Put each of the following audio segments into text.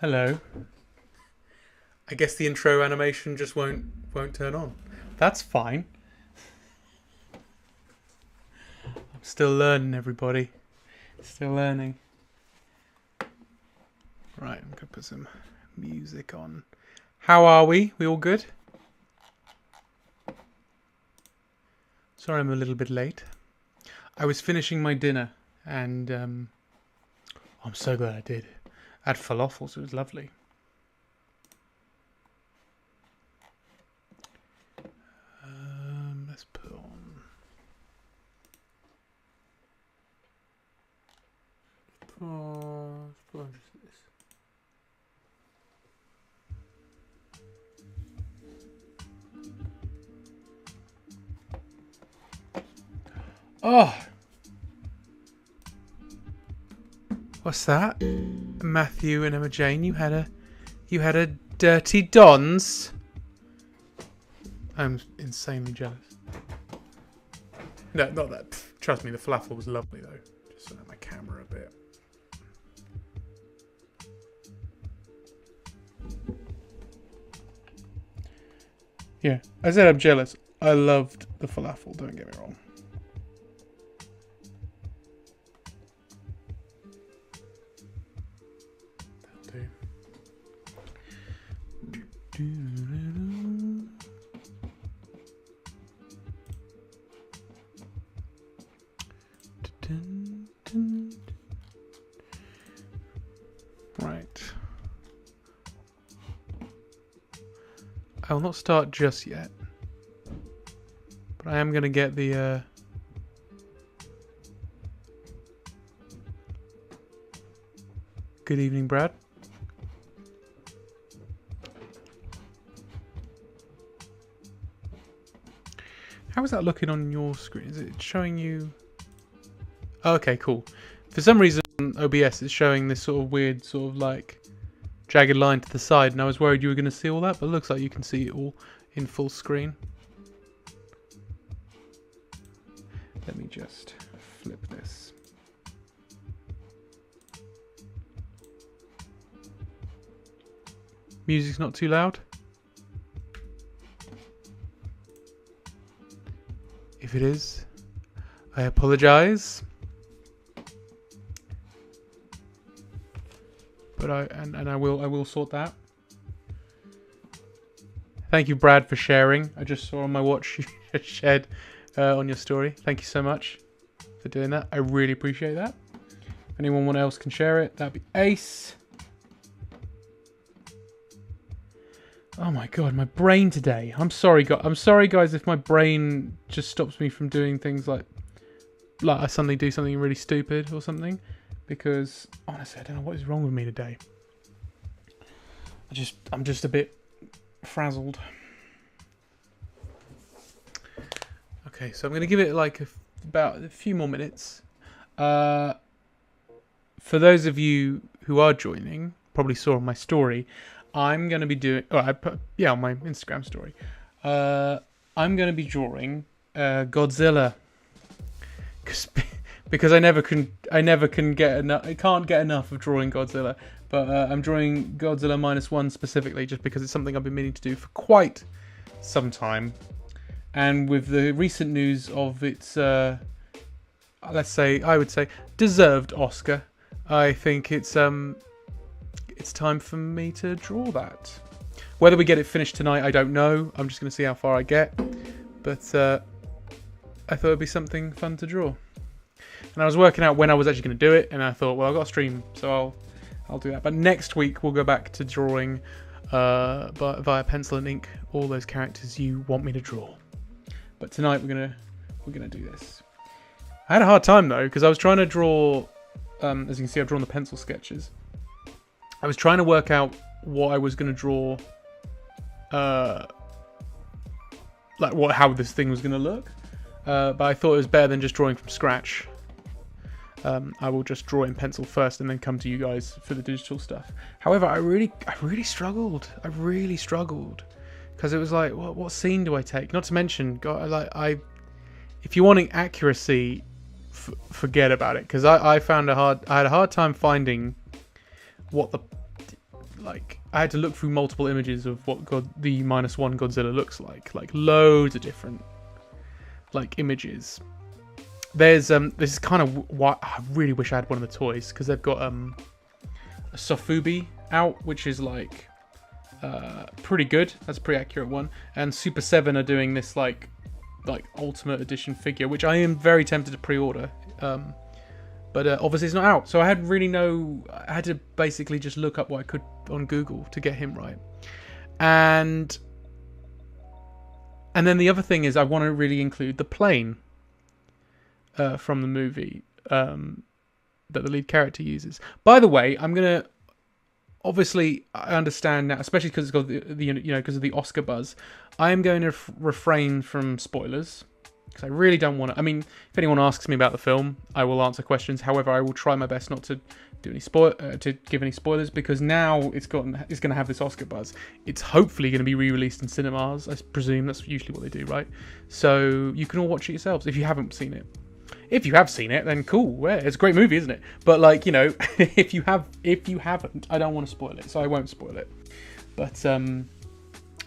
Hello. I guess the intro animation just won't turn on. That's fine. I'm still learning, everybody. Still learning. Right, I'm gonna put some music on. How are we? We all good? Sorry I'm a little bit late. I was finishing my dinner and I'm so glad I did. I had falafel, so it was lovely. Let's put on. Put on just this. Oh, what's that? Matthew and Emma Jane, you had a dirty Dons. I'm insanely jealous. No, not that. Trust me, the falafel was lovely though. Just set up my camera a bit. Yeah, I said I'm jealous. I loved the falafel, don't get me wrong. That'll do. Right. I will not start just yet. But I am going to get the... Good evening, Brad. How is that looking on your screen? Is it showing you... Oh, okay, cool. For some reason, OBS is showing this sort of weird, sort of like jagged line to the side, and I was worried you were going to see all that, but it looks like you can see it all in full screen. Let me just flip this. Music's not too loud. If it is, I apologize. But I will sort that. Thank you, Brad, for sharing. I just saw on my watch you shared on your story. Thank you so much for doing that. I really appreciate that. If anyone else can share it, that'd be ace. Oh my god, my brain today. I'm sorry, guys, if my brain just stops me from doing things like I suddenly do something really stupid or something. Because honestly, I don't know what is wrong with me today. I'm just a bit frazzled. Okay, so I'm going to give it like about a few more minutes. For those of you who are joining, probably saw on my story, I'm going to be doing... Oh, on my Instagram story. I'm going to be drawing Godzilla. Because I never can get enough. I can't get enough of drawing Godzilla. But I'm drawing Godzilla -1 specifically, just because it's something I've been meaning to do for quite some time. And with the recent news of its, I would say, deserved Oscar, I think it's time for me to draw that. Whether we get it finished tonight, I don't know. I'm just going to see how far I get. But I thought it'd be something fun to draw. And I was working out when I was actually going to do it, and I thought, well, I've got a stream, so I'll do that. But next week we'll go back to drawing via pencil and ink all those characters you want me to draw. But tonight we're gonna do this. I had a hard time though, because I was trying to draw. As you can see, I've drawn the pencil sketches. I was trying to work out what I was going to draw, how this thing was going to look. But I thought it was better than just drawing from scratch. I will just draw it in pencil first and then come to you guys for the digital stuff. However, I really struggled. I really struggled because it was like, what scene do I take? Not to mention, if you're wanting accuracy, forget about it, because I had a hard time finding what like I had to look through multiple images of what the -1 Godzilla looks like loads of different like images. There's this is kind of what I really wish I had one of the toys, because they've got a Sofubi out, which is like pretty good. That's a pretty accurate one. And Super 7 are doing this like Ultimate Edition figure, which I am very tempted to pre-order. But obviously it's not out, so I had I had to basically just look up what I could on Google to get him right. And then the other thing is I want to really include the plane from the movie that the lead character uses. By the way, I'm gonna, obviously I understand now, especially because it's got the because of the Oscar buzz, I am going to refrain from spoilers, because I really don't want to. I mean, if anyone asks me about the film, I will answer questions. However, I will try my best not to do any to give any spoilers, because now it's going to have this Oscar buzz. It's hopefully going to be re-released in cinemas. I presume that's usually what they do, right? So you can all watch it yourselves if you haven't seen it. If you have seen it, then cool. Yeah, it's a great movie, isn't it? But like, if you haven't, I don't want to spoil it, so I won't spoil it. But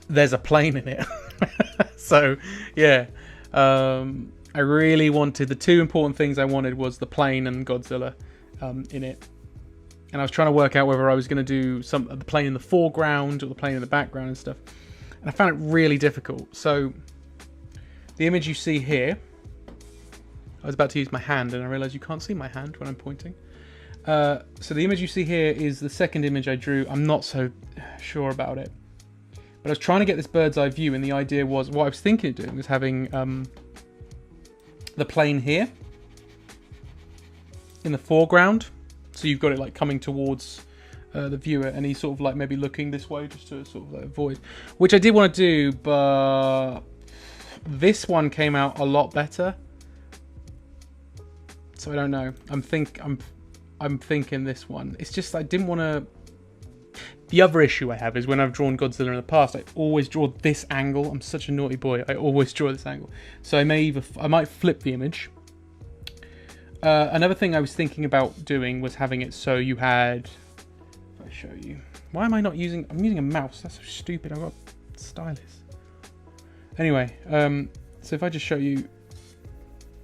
there's a plane in it, so yeah. I really wanted, the two important things I wanted was the plane and Godzilla in it. And I was trying to work out whether I was going to do the plane in the foreground or the plane in the background and stuff. And I found it really difficult. So the image you see here, I was about to use my hand and I realized you can't see my hand when I'm pointing. So the image you see here is the second image I drew. I'm not so sure about it. But I was trying to get this bird's eye view, and the idea was, what I was thinking of doing was having the plane here in the foreground. So you've got it like coming towards the viewer, and he's sort of like maybe looking this way just to sort of like avoid. Which I did want to do, but this one came out a lot better. So I don't know. I'm thinking this one. It's just I didn't want to. The other issue I have is when I've drawn Godzilla in the past, I always draw this angle. I'm such a naughty boy. I always draw this angle. So I might flip the image. Another thing I was thinking about doing was having it so you had. If I show you, why am I not using? I'm using a mouse. That's so stupid. I've got a stylus. Anyway, so if I just show you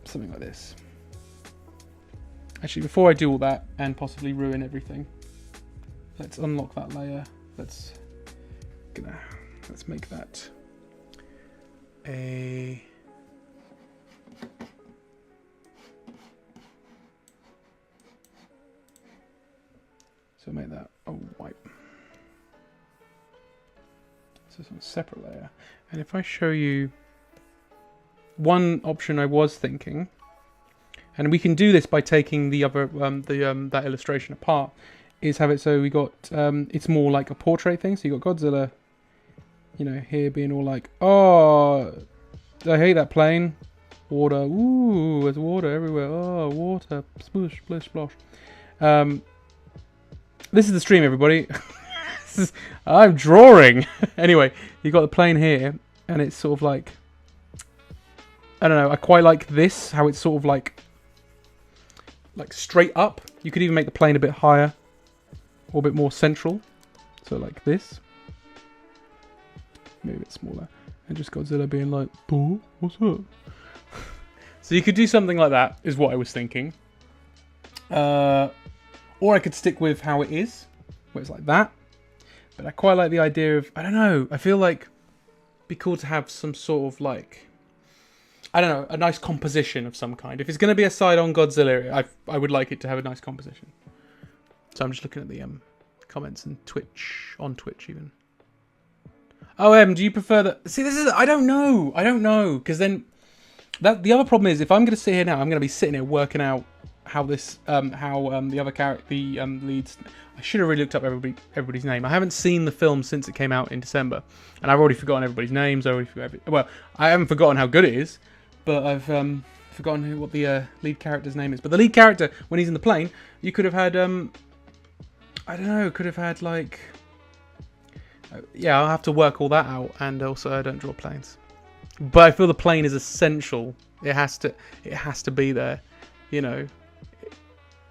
something like this. Actually, before I do all that and possibly ruin everything, let's unlock that layer. Let's make that a. So make that a white. So it's on a separate layer. And if I show you one option I was thinking, and we can do this by taking the other that illustration apart, is have it so we got it's more like a portrait thing. So you got Godzilla, here being all like, oh, I hate that plane. Water, ooh, there's water everywhere. Oh, water, sploosh, splish, splosh. This is the stream, everybody. I'm drawing. Anyway, you got the plane here, and it's sort of like, I don't know. I quite like this, how it's sort of like straight up. You could even make the plane a bit higher, or a bit more central. So like this, maybe a bit smaller, and just Godzilla being like, "Boo, what's up?" So you could do something like that, is what I was thinking. Or I could stick with how it is, where it's like that. But I quite like the idea of, I don't know, I feel like it'd be cool to have some sort of like, I don't know, a nice composition of some kind. If it's going to be a side on Godzilla, I would like it to have a nice composition. So I'm just looking at the comments and Twitch, on Twitch even. Oh, do you prefer that? See, this is, I don't know, because then, the other problem is, if I'm going to sit here now, I'm going to be sitting here working out how this, the other character, the leads. I should have really looked up everybody's name. I haven't seen the film since it came out in December, and I've already forgotten everybody's names. I haven't forgotten how good it is, but I've forgotten what the lead character's name is. But the lead character, when he's in the plane, you could have had, I don't know, could have had like, yeah, I'll have to work all that out. And also, I don't draw planes, but I feel the plane is essential. It has to be there.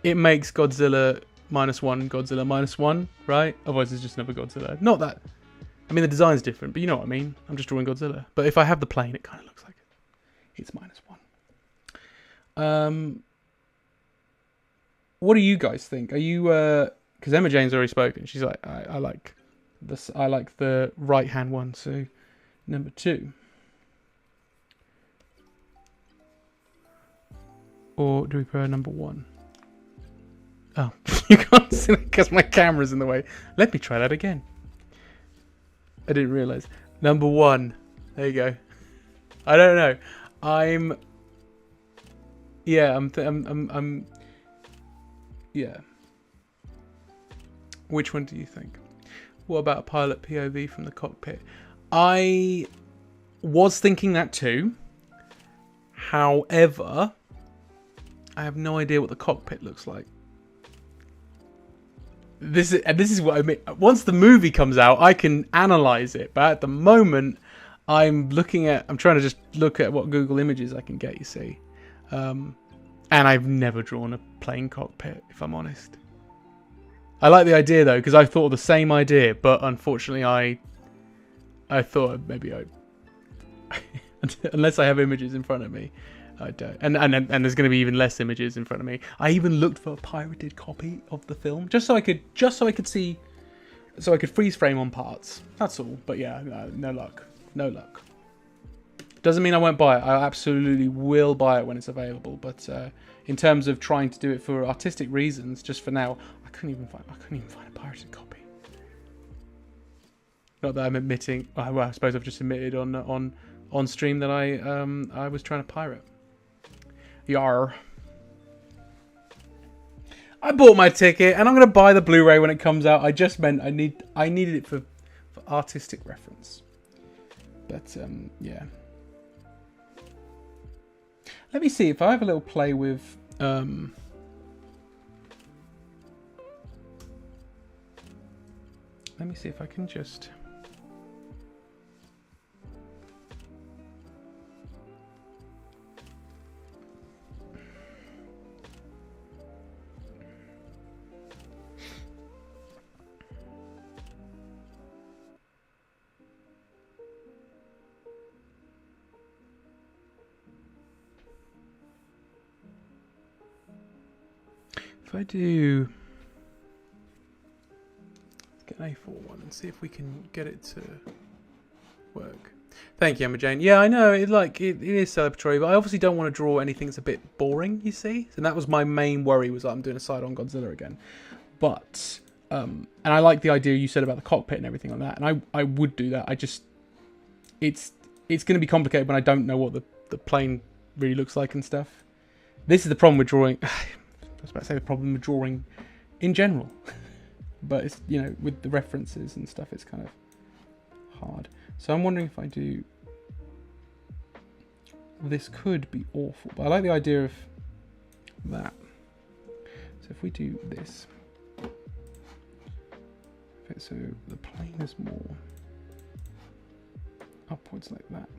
It makes Godzilla -1 Godzilla -1, right? Otherwise it's just another Godzilla. Not that... I mean, the design's different, but you know what I mean. I'm just drawing Godzilla. But if I have the plane, it kind of looks like it's -1. What do you guys think? Are you... Because Emma Jane's already spoken. She's like, I like this. I like the right-hand one. So, number 2. Or do we prefer number 1? Oh, you can't see it because my camera's in the way. Let me try that again. I didn't realise. Number 1. There you go. I don't know. Yeah. Which one do you think? What about a pilot POV from the cockpit? I was thinking that too. However, I have no idea what the cockpit looks like. This is what I mean. Once the movie comes out, I can analyze it. But at the moment, I'm trying to just look at what Google Images I can get. You see, and I've never drawn a plane cockpit, if I'm honest. I like the idea though, because I thought of the same idea, but unfortunately, I thought maybe unless I have images in front of me. I don't. And there's going to be even less images in front of me. I even looked for a pirated copy of the film just so I could see, so I could freeze frame on parts. That's all. But yeah, no luck. No luck. Doesn't mean I won't buy it. I absolutely will buy it when it's available. But in terms of trying to do it for artistic reasons, just for now, I couldn't even find a pirated copy. Not that I'm admitting. Well, I suppose I've just admitted on stream that I was trying to pirate. Yar. I bought my ticket and I'm going to buy the Blu-ray when it comes out. I just meant I needed it for artistic reference. But yeah. Let me see if I have a little play with let me see if I can just if I do get an A4 one and see if we can get it to work. Thank you, Emma Jane. Yeah, I know it is celebratory, but I obviously don't want to draw anything that's a bit boring. You see, and that was my main worry, was that I'm doing a side on Godzilla again. But and I like the idea you said about the cockpit and everything like that, and I would do that. I just it's going to be complicated when I don't know what the plane really looks like and stuff. This is the problem with drawing. I was about to say the problem with drawing in general, but it's, you know, with the references and stuff, it's kind of hard. So I'm wondering if I do. This could be awful, but I like the idea of that. So if we do this, okay, so the plane is more upwards like that.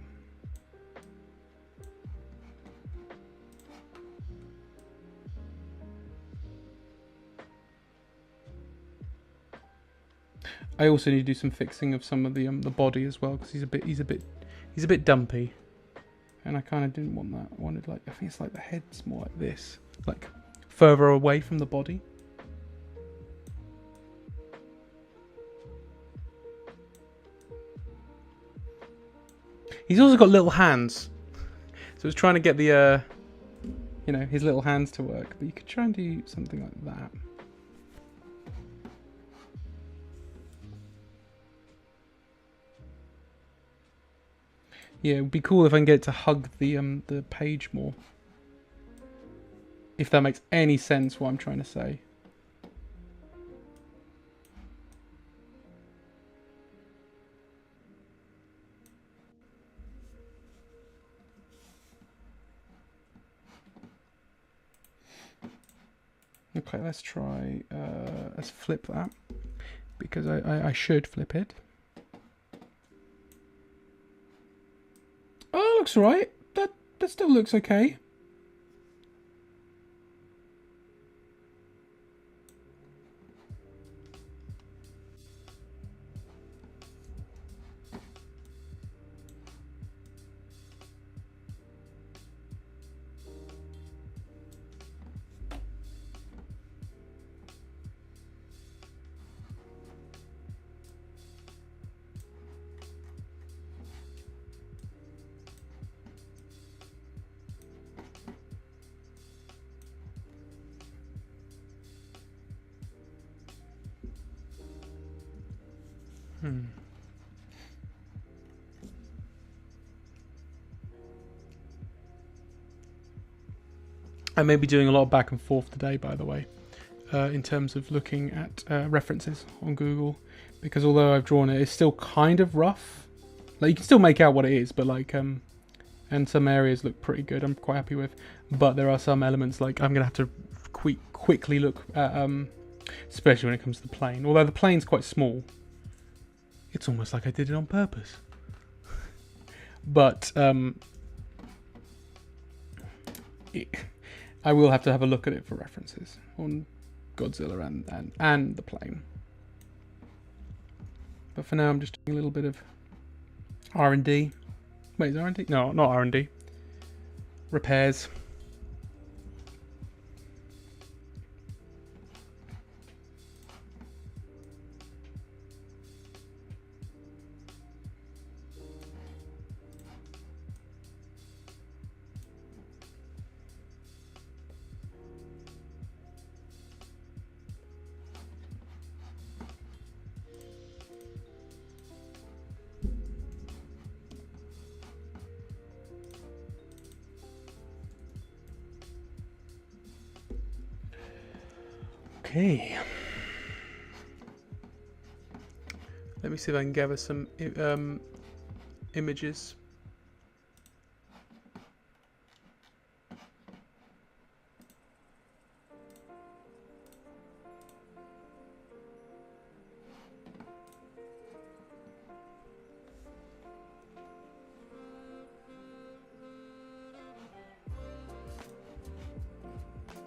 I also need to do some fixing of some of the body as well, because he's a bit dumpy, and I kind of didn't want that. I wanted, like, I think it's like the head's more like this, like further away from the body. He's also got little hands, so I was trying to get the you know, his little hands to work, but you could try and do something like that. Yeah, it would be cool if I can get it to hug the page more. If that makes any sense, what I'm trying to say. Okay, let's try, let's flip that, because I should flip it. Oh, looks alright. That still looks okay. I may be doing a lot of back and forth today, by the way, in terms of looking at references on Google, because although I've drawn it, it's still kind of rough. Like, you can still make out what it is, but like, and some areas look pretty good. I'm quite happy with, but there are some elements like I'm gonna have to quickly look at, especially when it comes to the plane. Although the plane's quite small, it's almost like I did it on purpose. But I will have to have a look at it for references on Godzilla and the plane. But for now, I'm just doing a little bit of R&D. Wait, is R&D? No, not R&D. Repairs. Okay. Let me see if I can gather some images.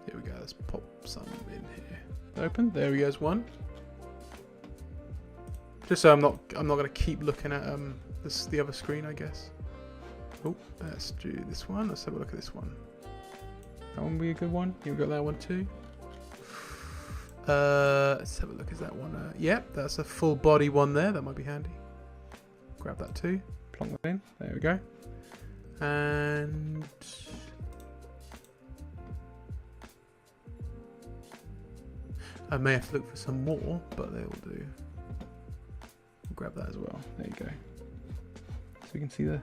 Here we go, let's pop some in here. Open, there we goes one. Just so I'm not gonna keep looking at the other screen, I guess. Oh, let's do this one. Let's have a look at this one. That one be a good one. You've got that one too. Let's have a look. Is that one? Yep, that's a full body one there. That might be handy. Grab that too. Plonk that in. There we go. And I may have to look for some more, but they will do. We'll grab that as well. There you go. So you can see the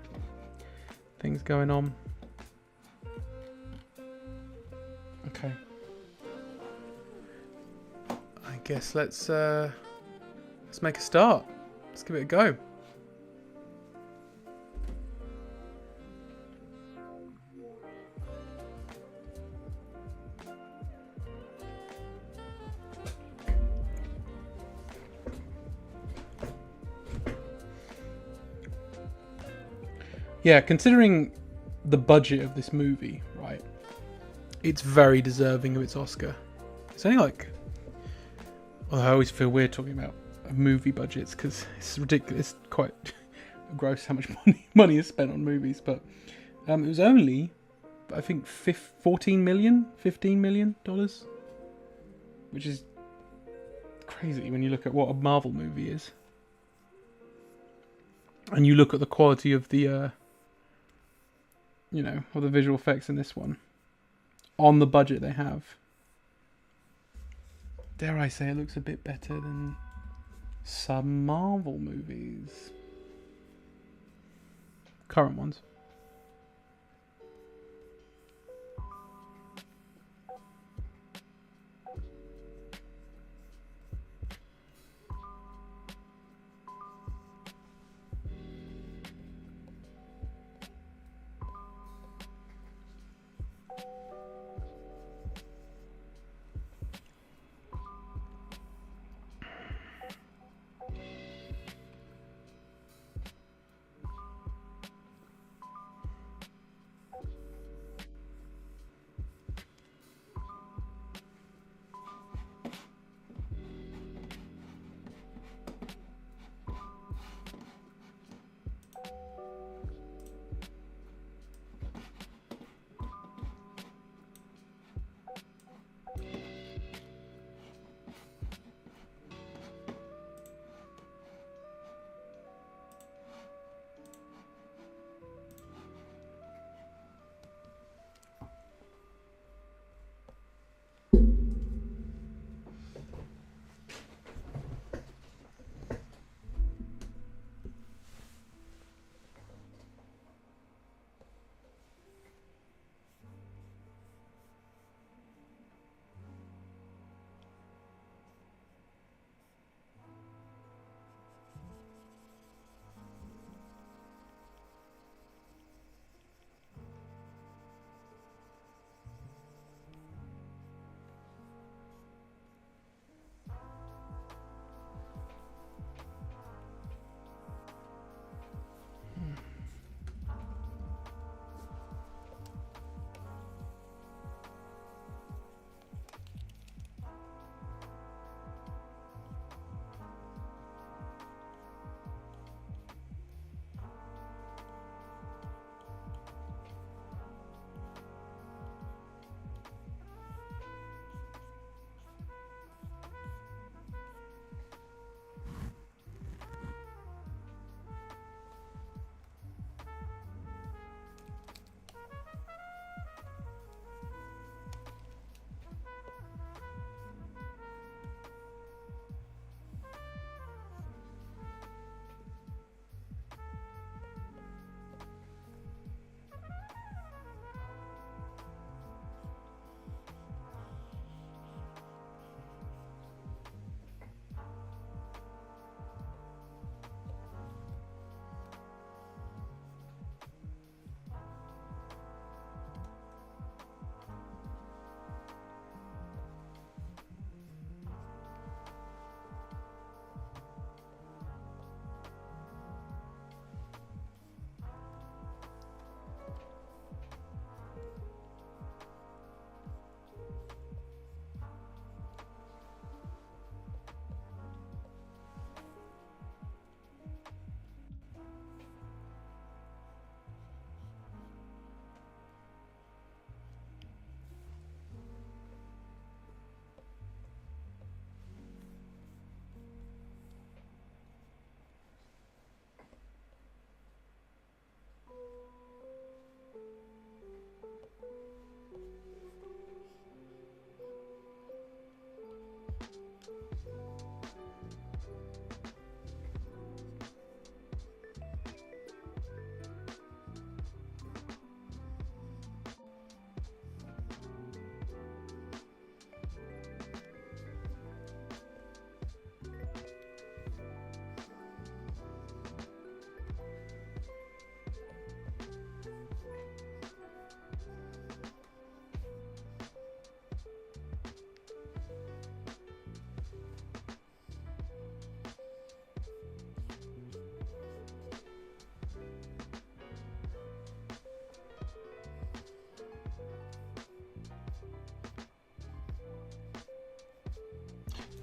things going on. Okay. I guess let's make a start. Let's give it a go. Yeah, considering the budget of this movie, right, it's very deserving of its Oscar. It's only like... Well, I always feel weird talking about movie budgets because it's ridiculous. It's quite gross how much money is spent on movies. But it was only, I think, $15 million, which is crazy when you look at what a Marvel movie is. And you look at the quality of the... of the visual effects in this one, on the budget they have. Dare I say it looks a bit better than some Marvel movies. Current ones.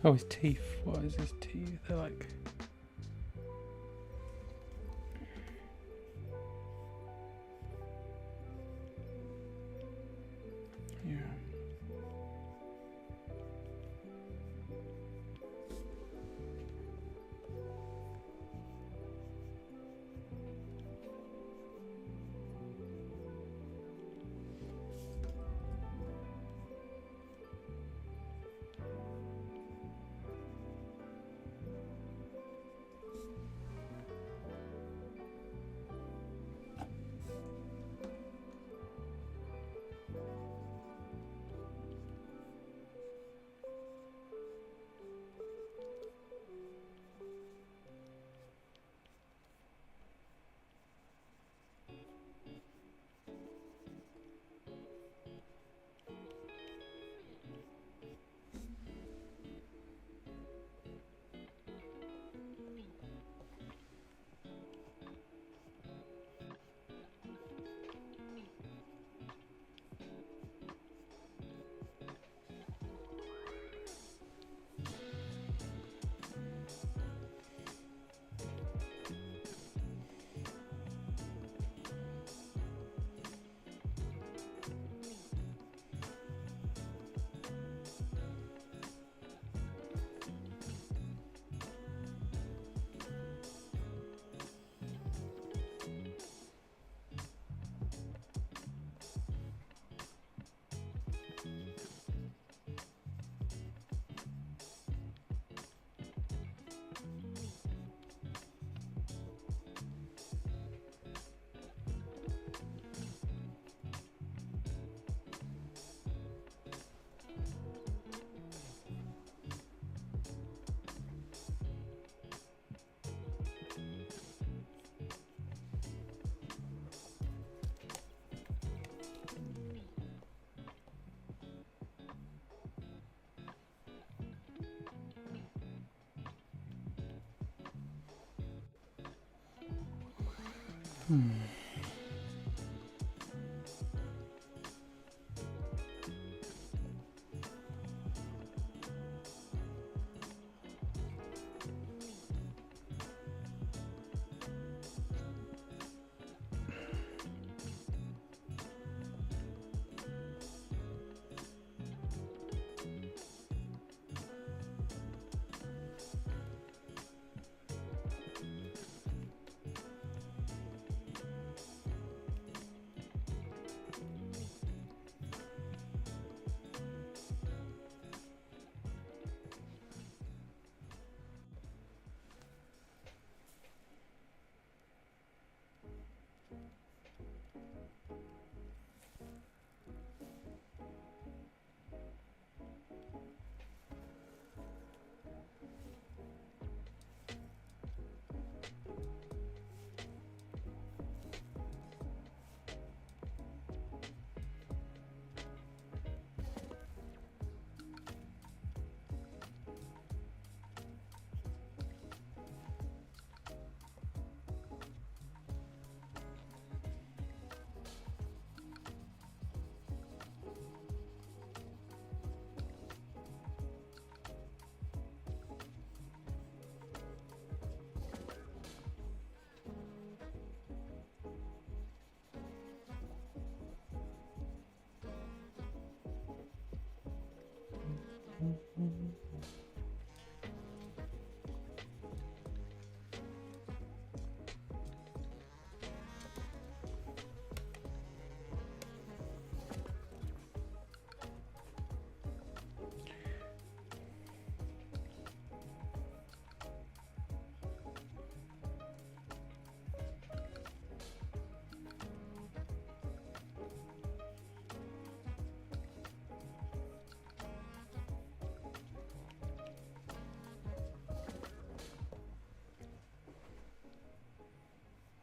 Oh, his teeth. What is his teeth? They're like... Yeah.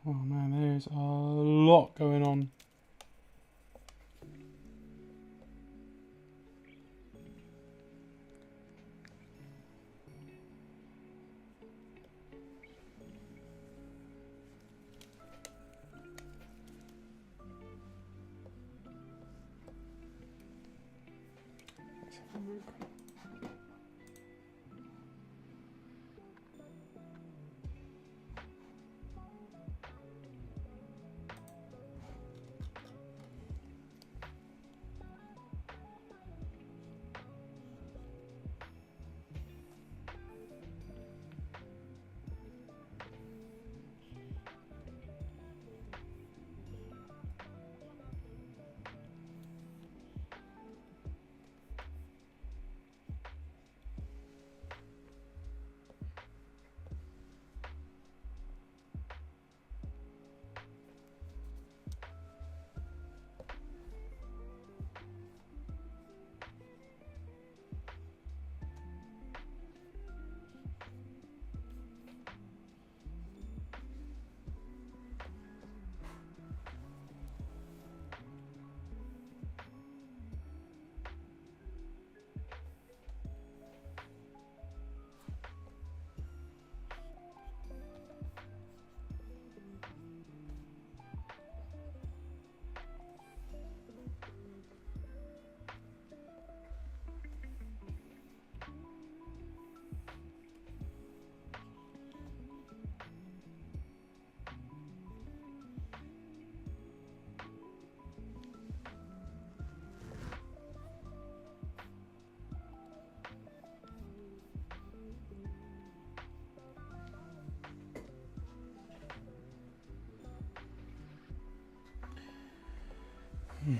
Oh man, there's a lot going on. Let's have a look. Just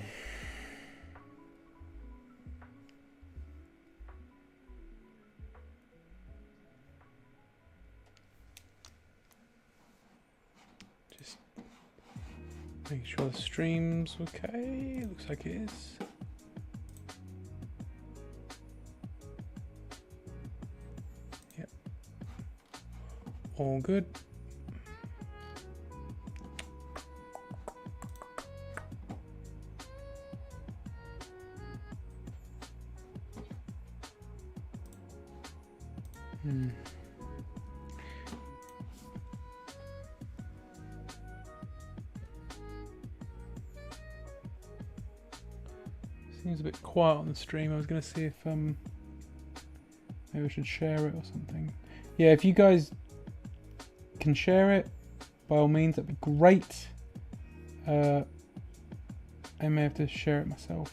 making sure the stream's okay. Looks like it is. Yep. All good. Seems a bit quiet on the stream. I was going to see if maybe we should share it or something. Yeah, if you guys can share it, by all means, that'd be great. I may have to share it myself.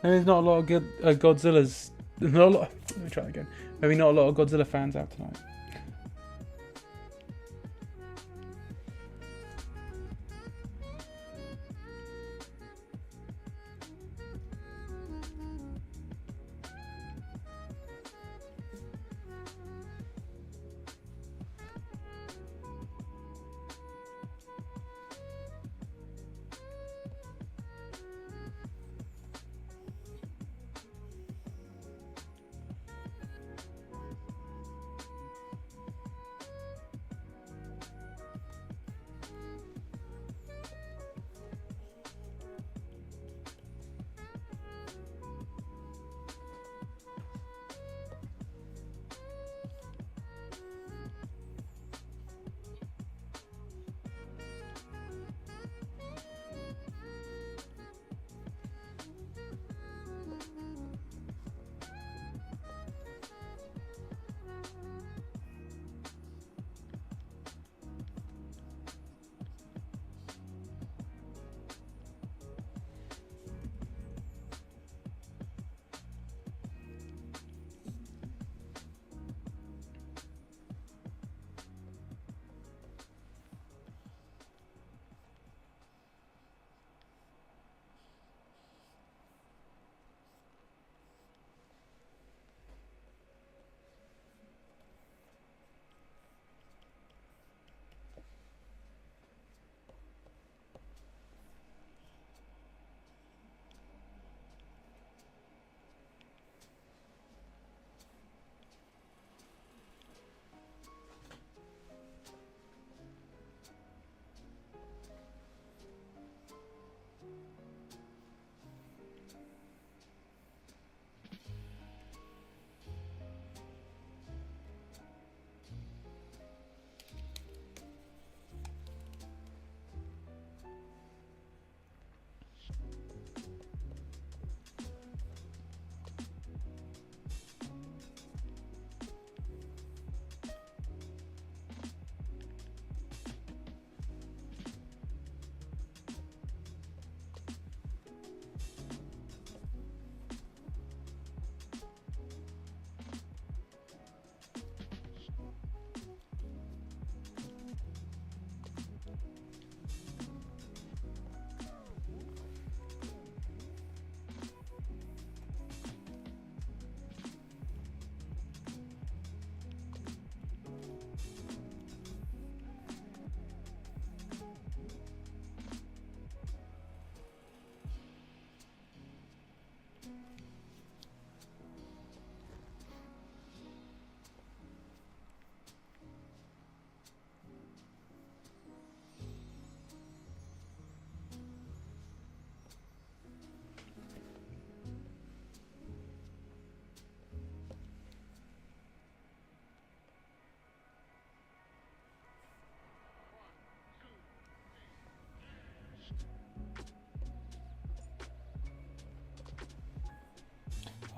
There's not a lot of good Godzillas. Not a lot. Let me try that again. Maybe not a lot of Godzilla fans out tonight.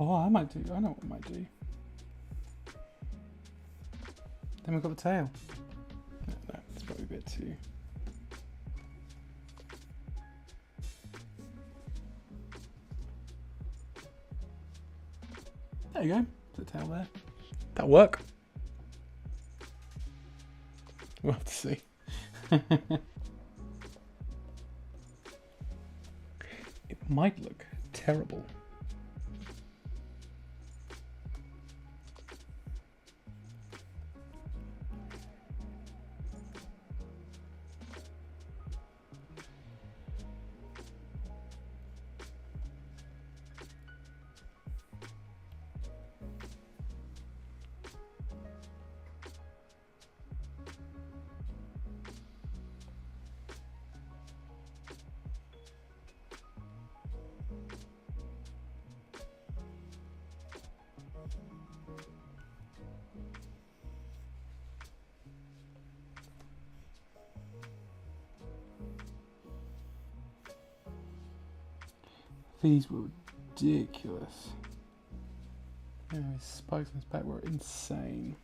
Oh, I might do. I know what I might do. Then we've got the tail. No, it's probably a bit too. There you go. The tail there. That'll work. We'll have to see. It might look terrible. These were ridiculous. Yeah, his spikes on his back were insane.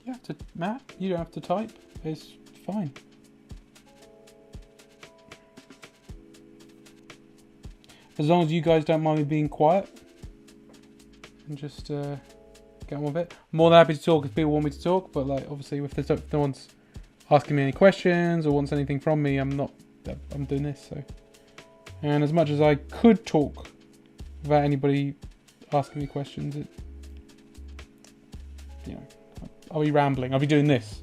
You have to, Matt, you don't have to type. It's fine. As long as you guys don't mind me being quiet and just get on with it. I'm more than happy to talk if people want me to talk, but like obviously if no one's asking me any questions or wants anything from me, I'm doing this. So, and as much as I could talk without anybody asking me questions, I'll be rambling. I'll be doing this.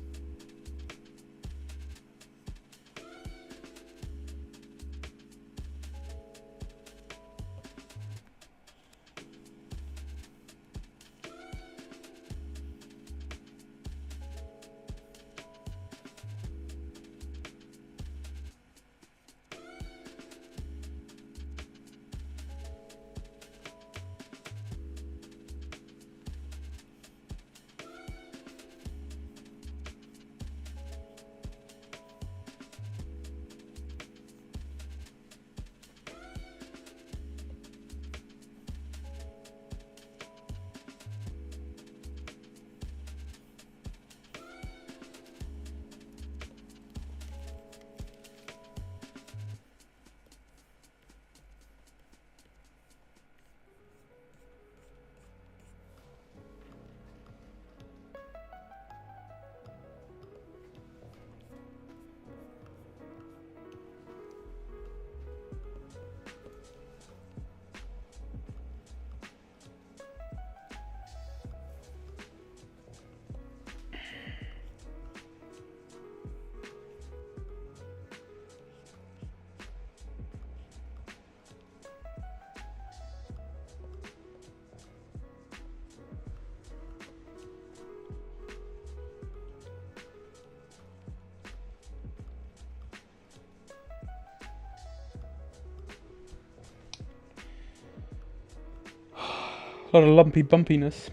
A lot of lumpy bumpiness.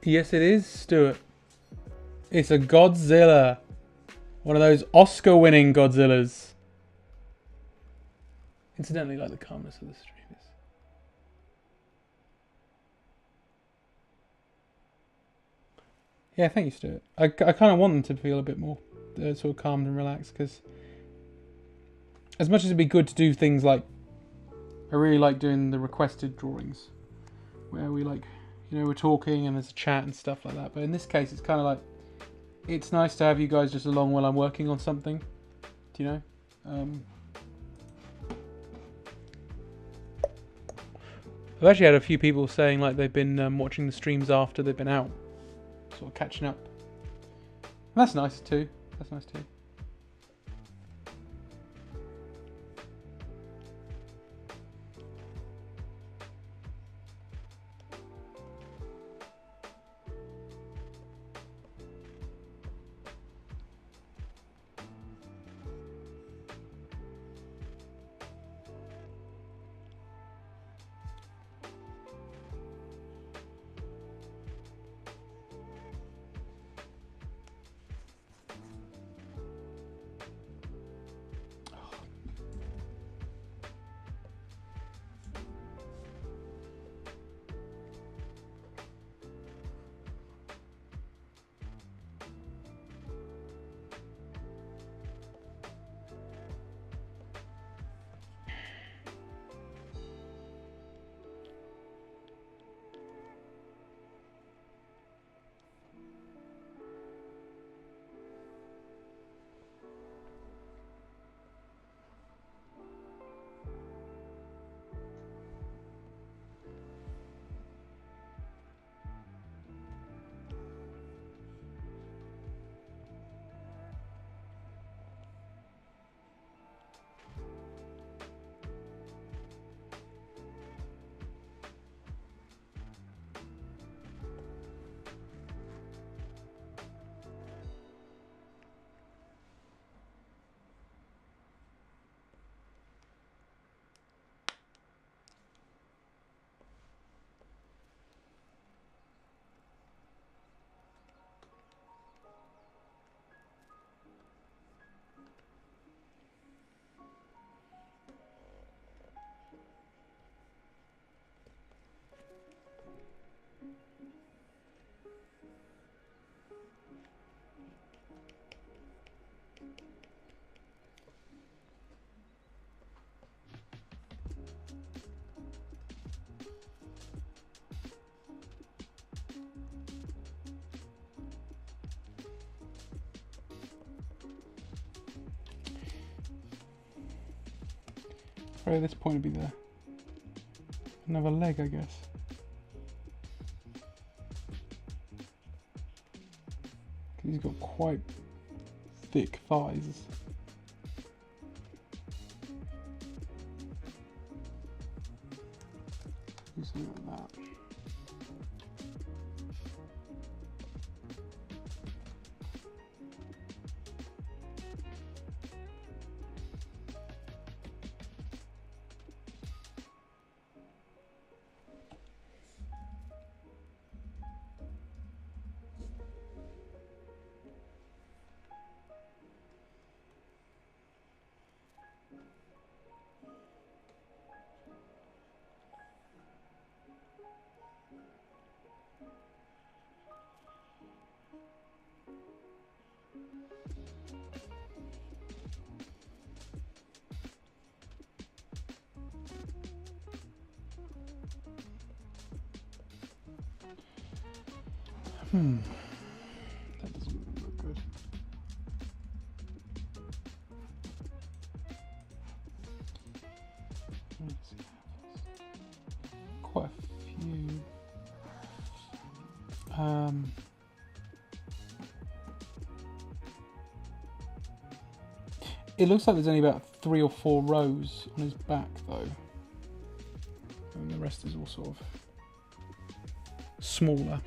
Yes, it is, Stuart. It's a Godzilla. One of those Oscar-winning Godzillas. Incidentally, like the calmness of the stream is. Yeah, thank you, Stuart. I kind of want them to feel a bit more sort of calmed and relaxed, because as much as it'd be good to do things like, I really like doing the requested drawings, where we like, we're talking and there's a chat and stuff like that. But in this case, it's kind of like, it's nice to have you guys just along while I'm working on something, do you know? I've actually had a few people saying like they've been watching the streams after they've been out, sort of catching up. And that's nice too. That's nice too. Probably at this point it'd be another leg, I guess. He's got quite thick thighs. Do something like that. That doesn't look good. Quite a few. It looks like there's only about 3 or 4 rows on his back though. And the rest is all sort of smaller.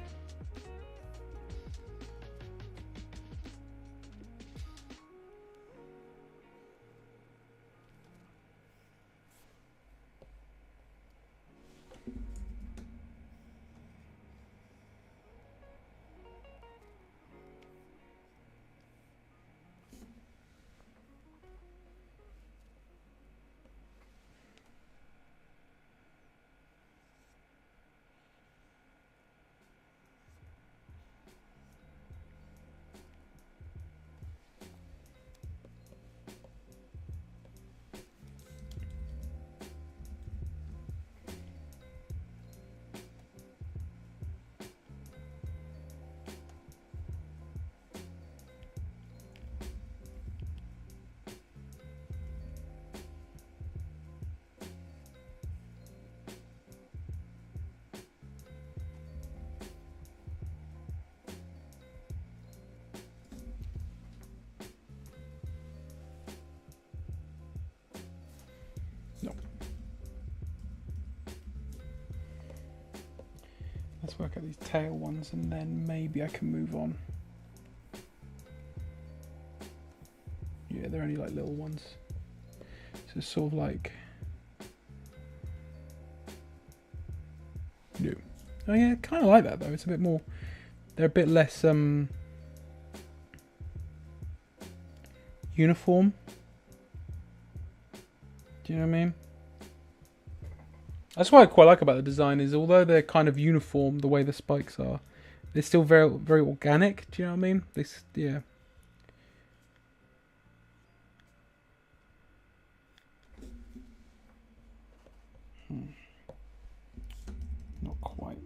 Let's work out these tail ones and then maybe I can move on. Yeah, they're only like little ones. So it's sort of like... No. Oh yeah, kind of like that though. It's a bit more... They're a bit less uniform. Do you know what I mean? That's what I quite like about the design is although they're kind of uniform the way the spikes are, they're still very very organic. Do you know what I mean? Yeah. Not quite.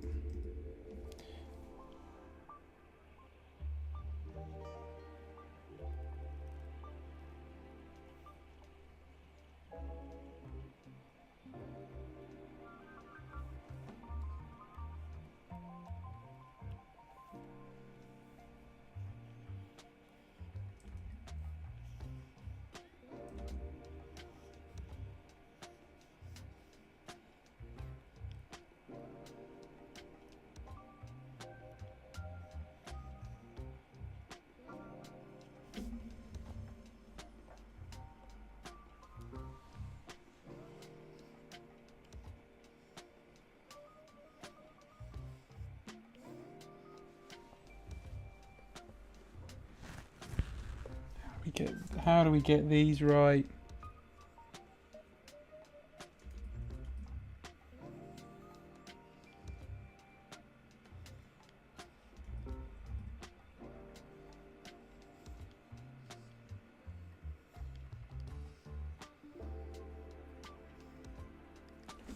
How do we get these right?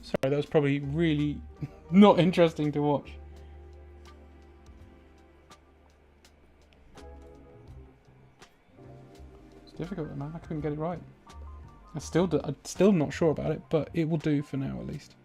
Sorry, that was probably really not interesting to watch. Difficult, man. I couldn't get it right. I'm still not sure about it, but it will do for now at least.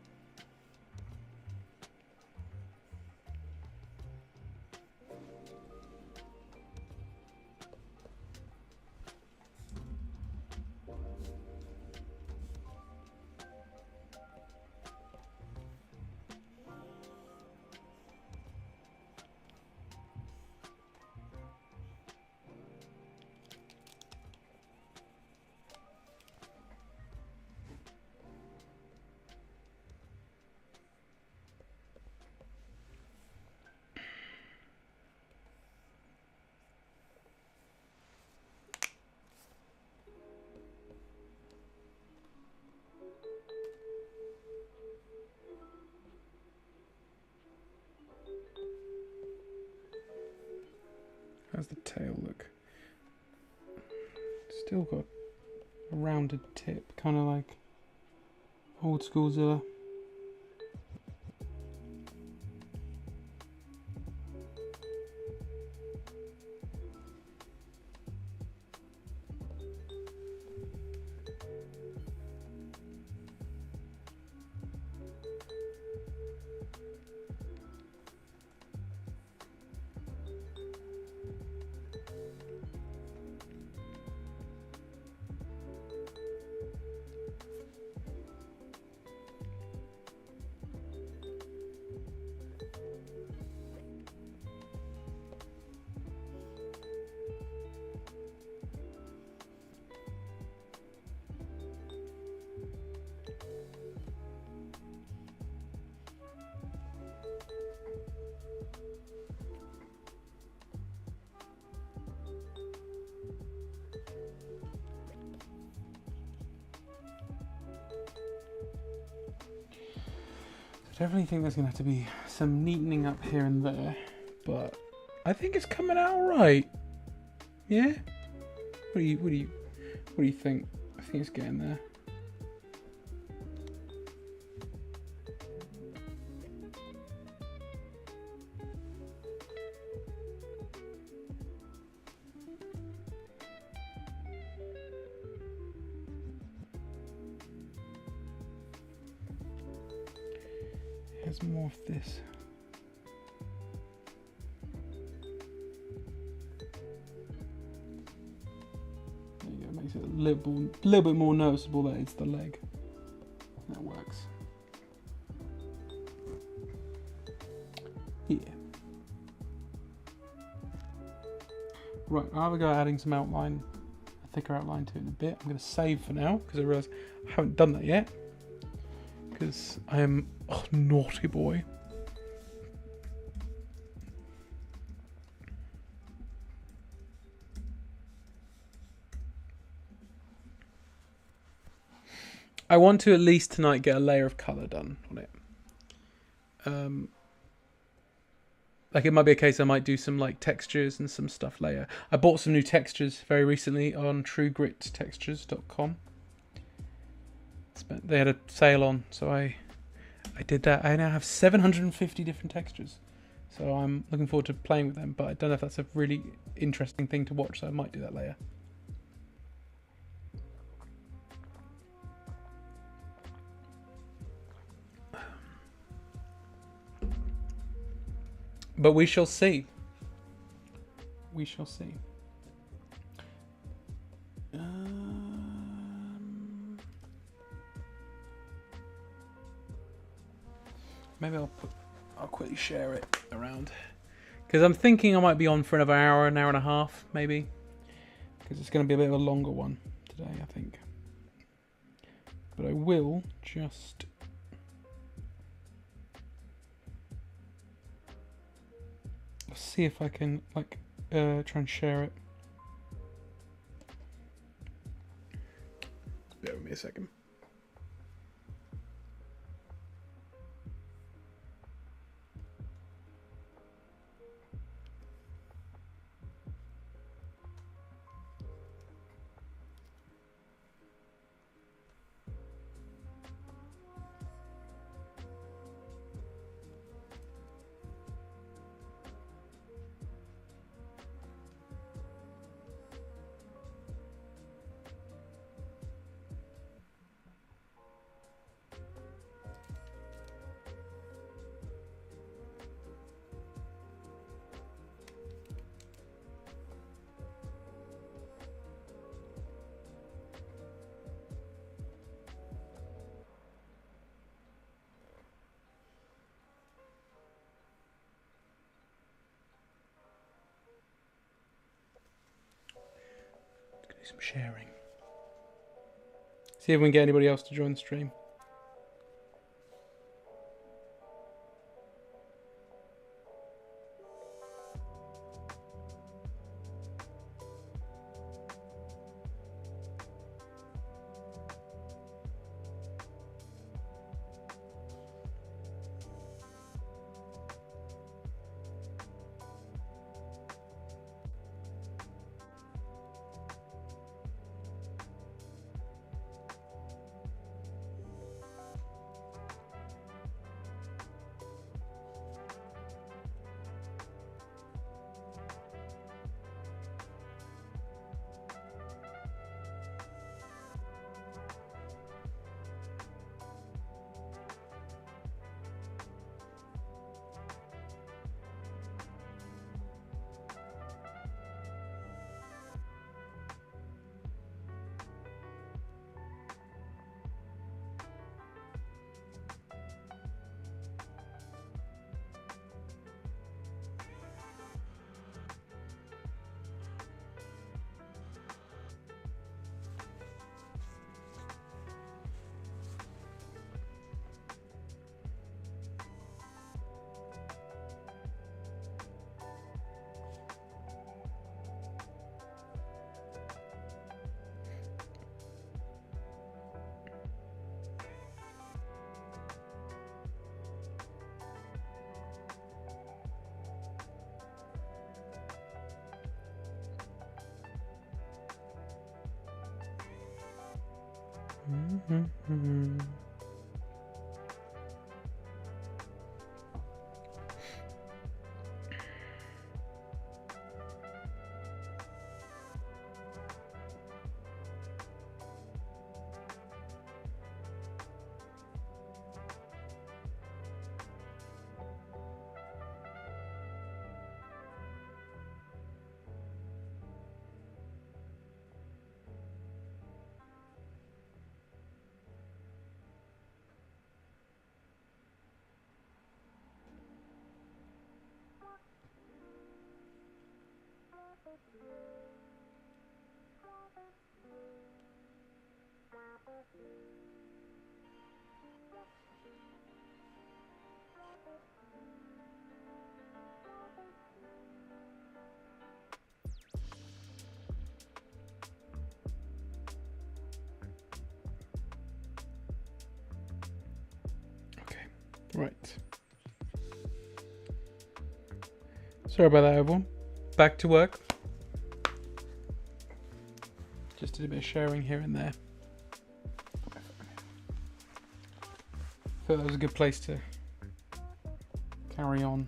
How's the tail look? Still got a rounded tip, kind of like old school Zilla. Definitely think there's gonna have to be some neatening up here and there, but I think it's coming out alright. Yeah? What do you think? I think it's getting there. Here's more of this. There you go, makes it a little bit more noticeable that it's the leg. That works. Right, I'll have a go at adding some outline, a thicker outline to it in a bit. I'm going to save for now because I realise I haven't done that yet. Because I am a naughty boy. I want to at least tonight get a layer of colour done on it. Like it might be a case I might do some like textures and some stuff later. I bought some new textures very recently on truegrittextures.com. They had a sale on, so I did that. I now have 750 different textures. So I'm looking forward to playing with them, but I don't know if that's a really interesting thing to watch, so I might do that later. But we shall see. We shall see. Maybe I'll quickly share it around. Because I'm thinking I might be on for another hour, an hour and a half, maybe. Because it's going to be a bit of a longer one today, I think. But I will just... see if I can like try and share it. Bear with me a second. Some sharing. See if we can get anybody else to join the stream. Right. Sorry about that, everyone. Back to work. Just did a bit of sharing here and there. Thought that was a good place to carry on.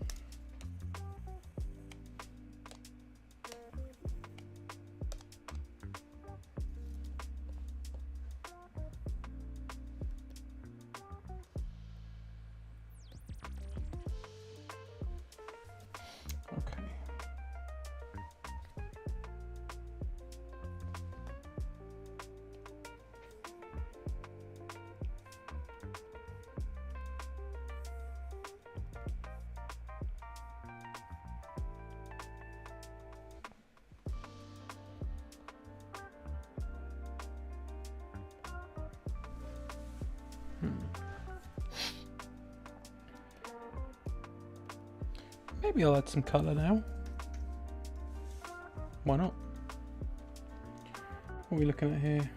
Maybe I'll add some colour now. Why not? What are we looking at here?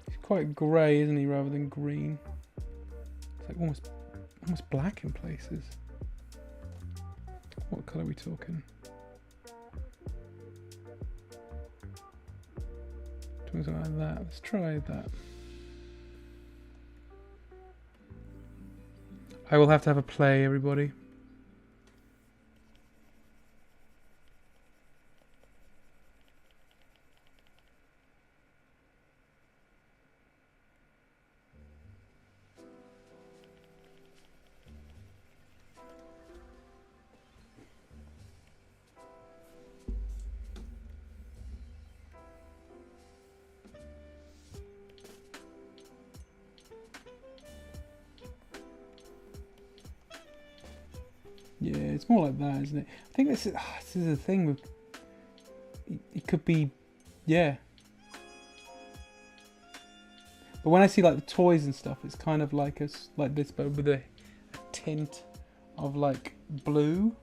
He's quite grey, isn't he, rather than green? It's like almost black in places. What colour are we talking? Doing something like that. Let's try that. I will have to have a play, everybody. Yeah, it's more like that, isn't it? I think this is the thing with it could be, yeah. But when I see like the toys and stuff, it's kind of like like this, but with a tint of like blue.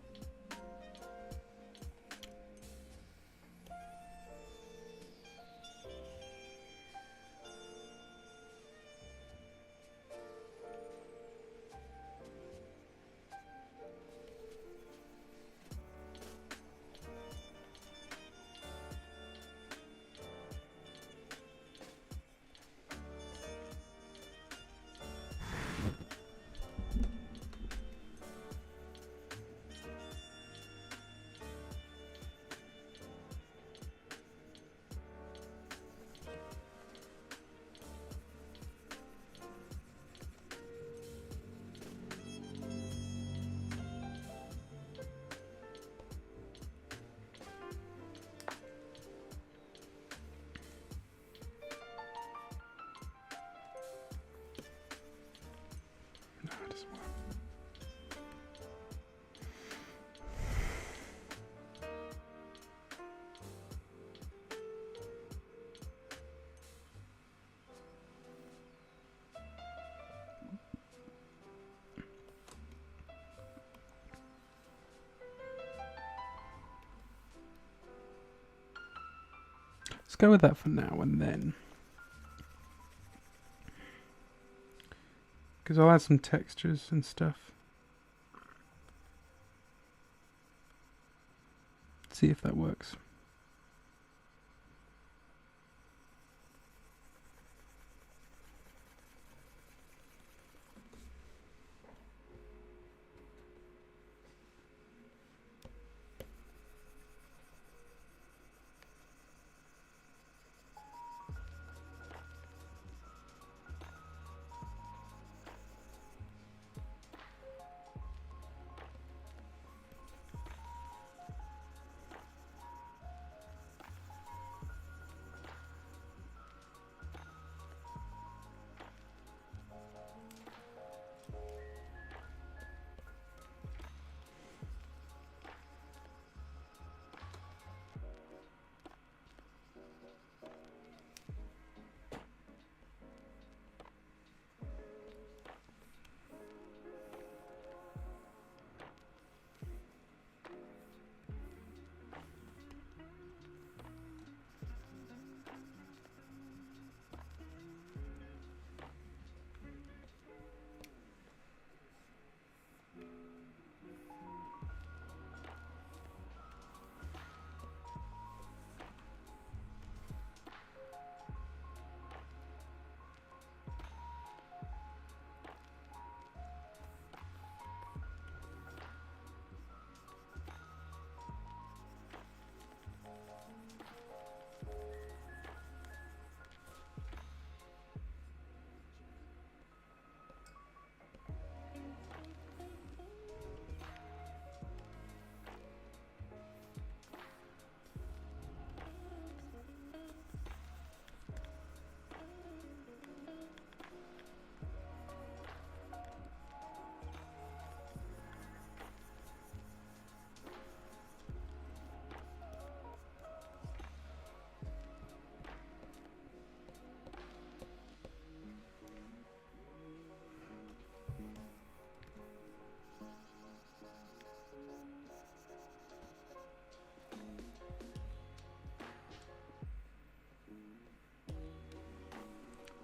Let's go with that for now and then. Because I'll add some textures and stuff. See if that works.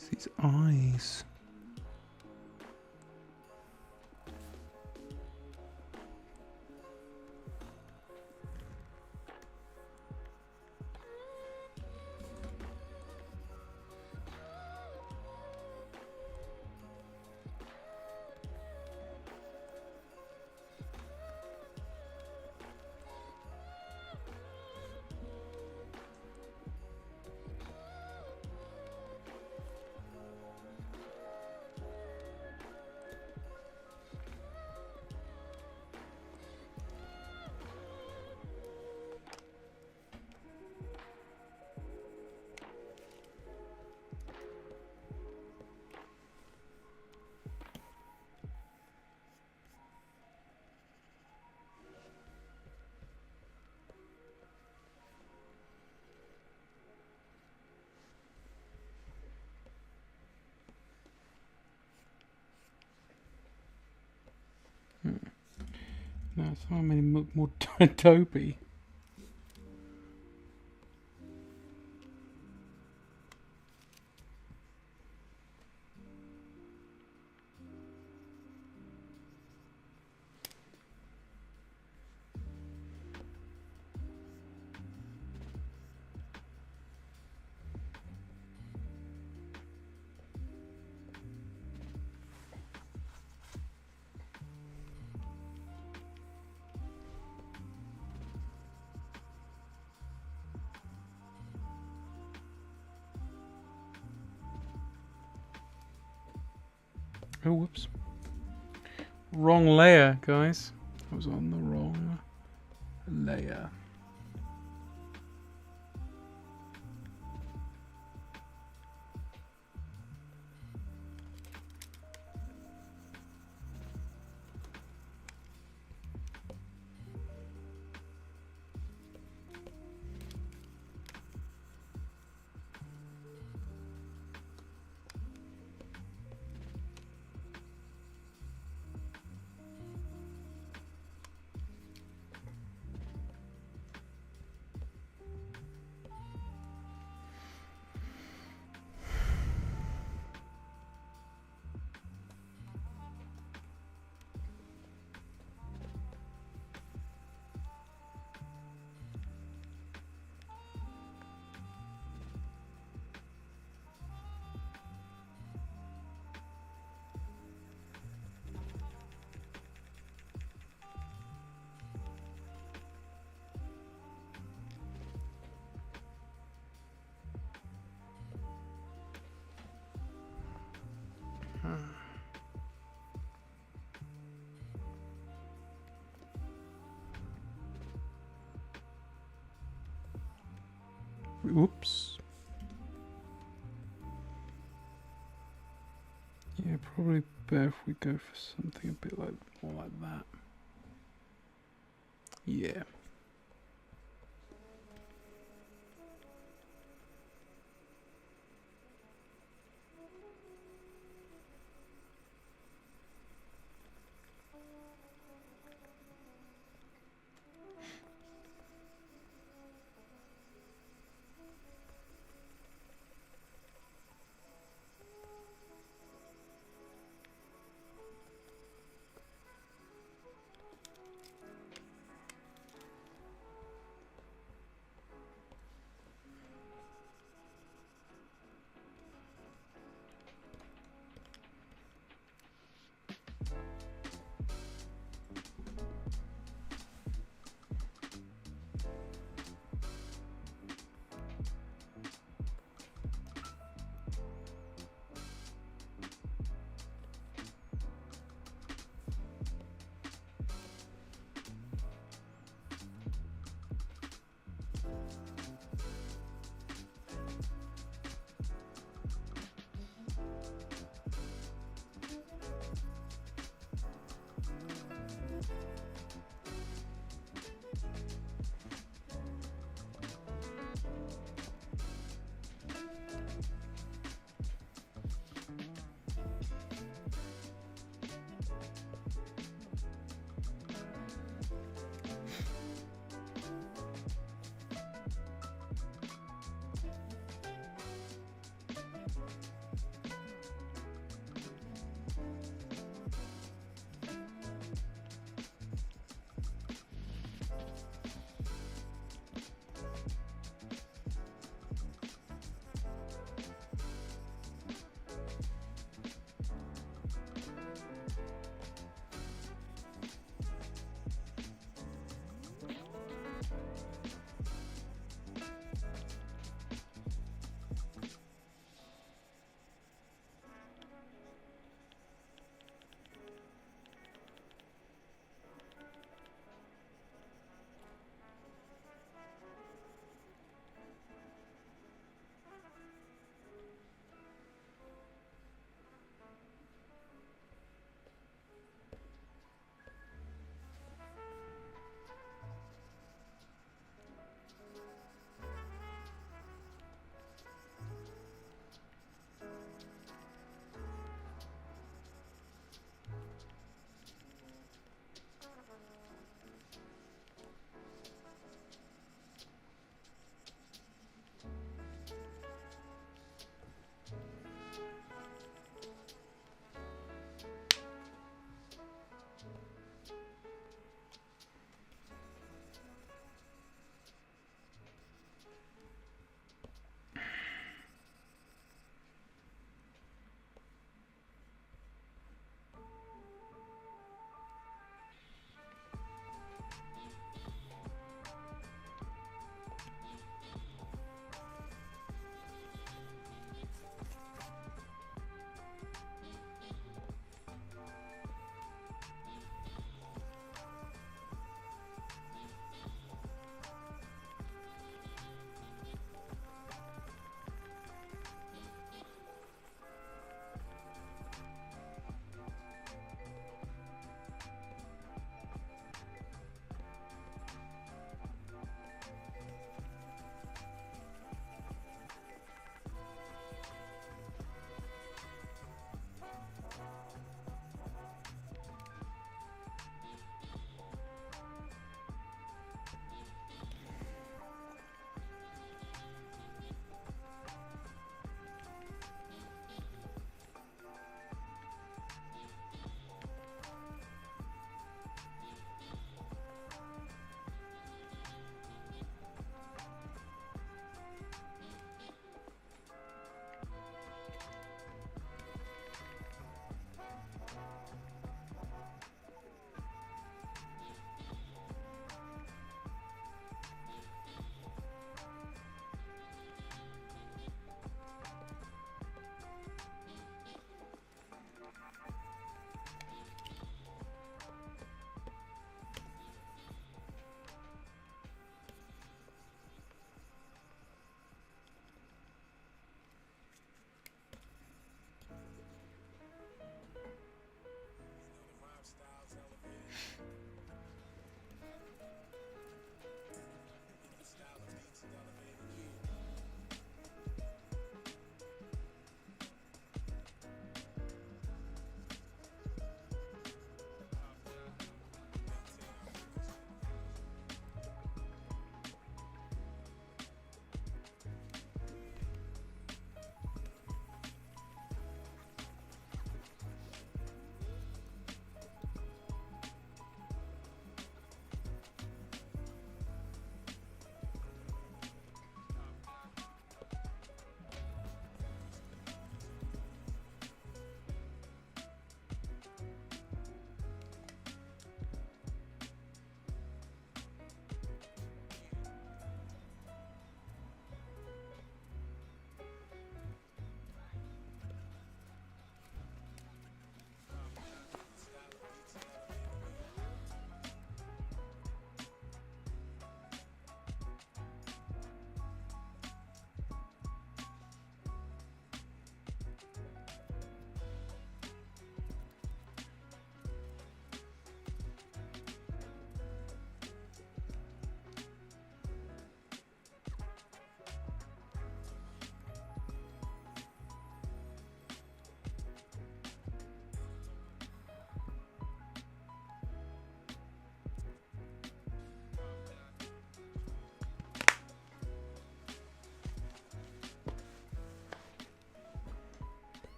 It's these eyes. No, someone made him look more dopey. Oh, whoops. Wrong layer, guys. I was on the wrong layer. Oops. Yeah, probably better if we go for something a bit like more like that. Yeah.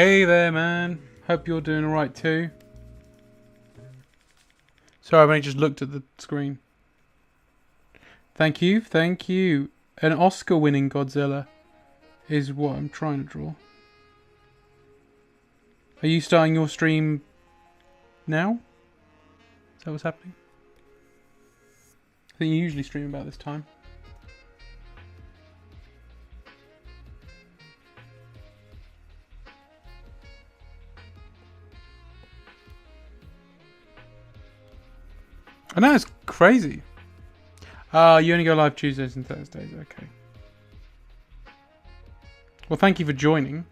Hey there, man. Hope you're doing alright too. Sorry, I've only just looked at the screen. Thank you, thank you. An Oscar-winning Godzilla is what I'm trying to draw. Are you starting your stream now? Is that what's happening? I think you usually stream about this time. I know, it's crazy. You only go live Tuesdays and Thursdays, okay. Well, thank you for joining.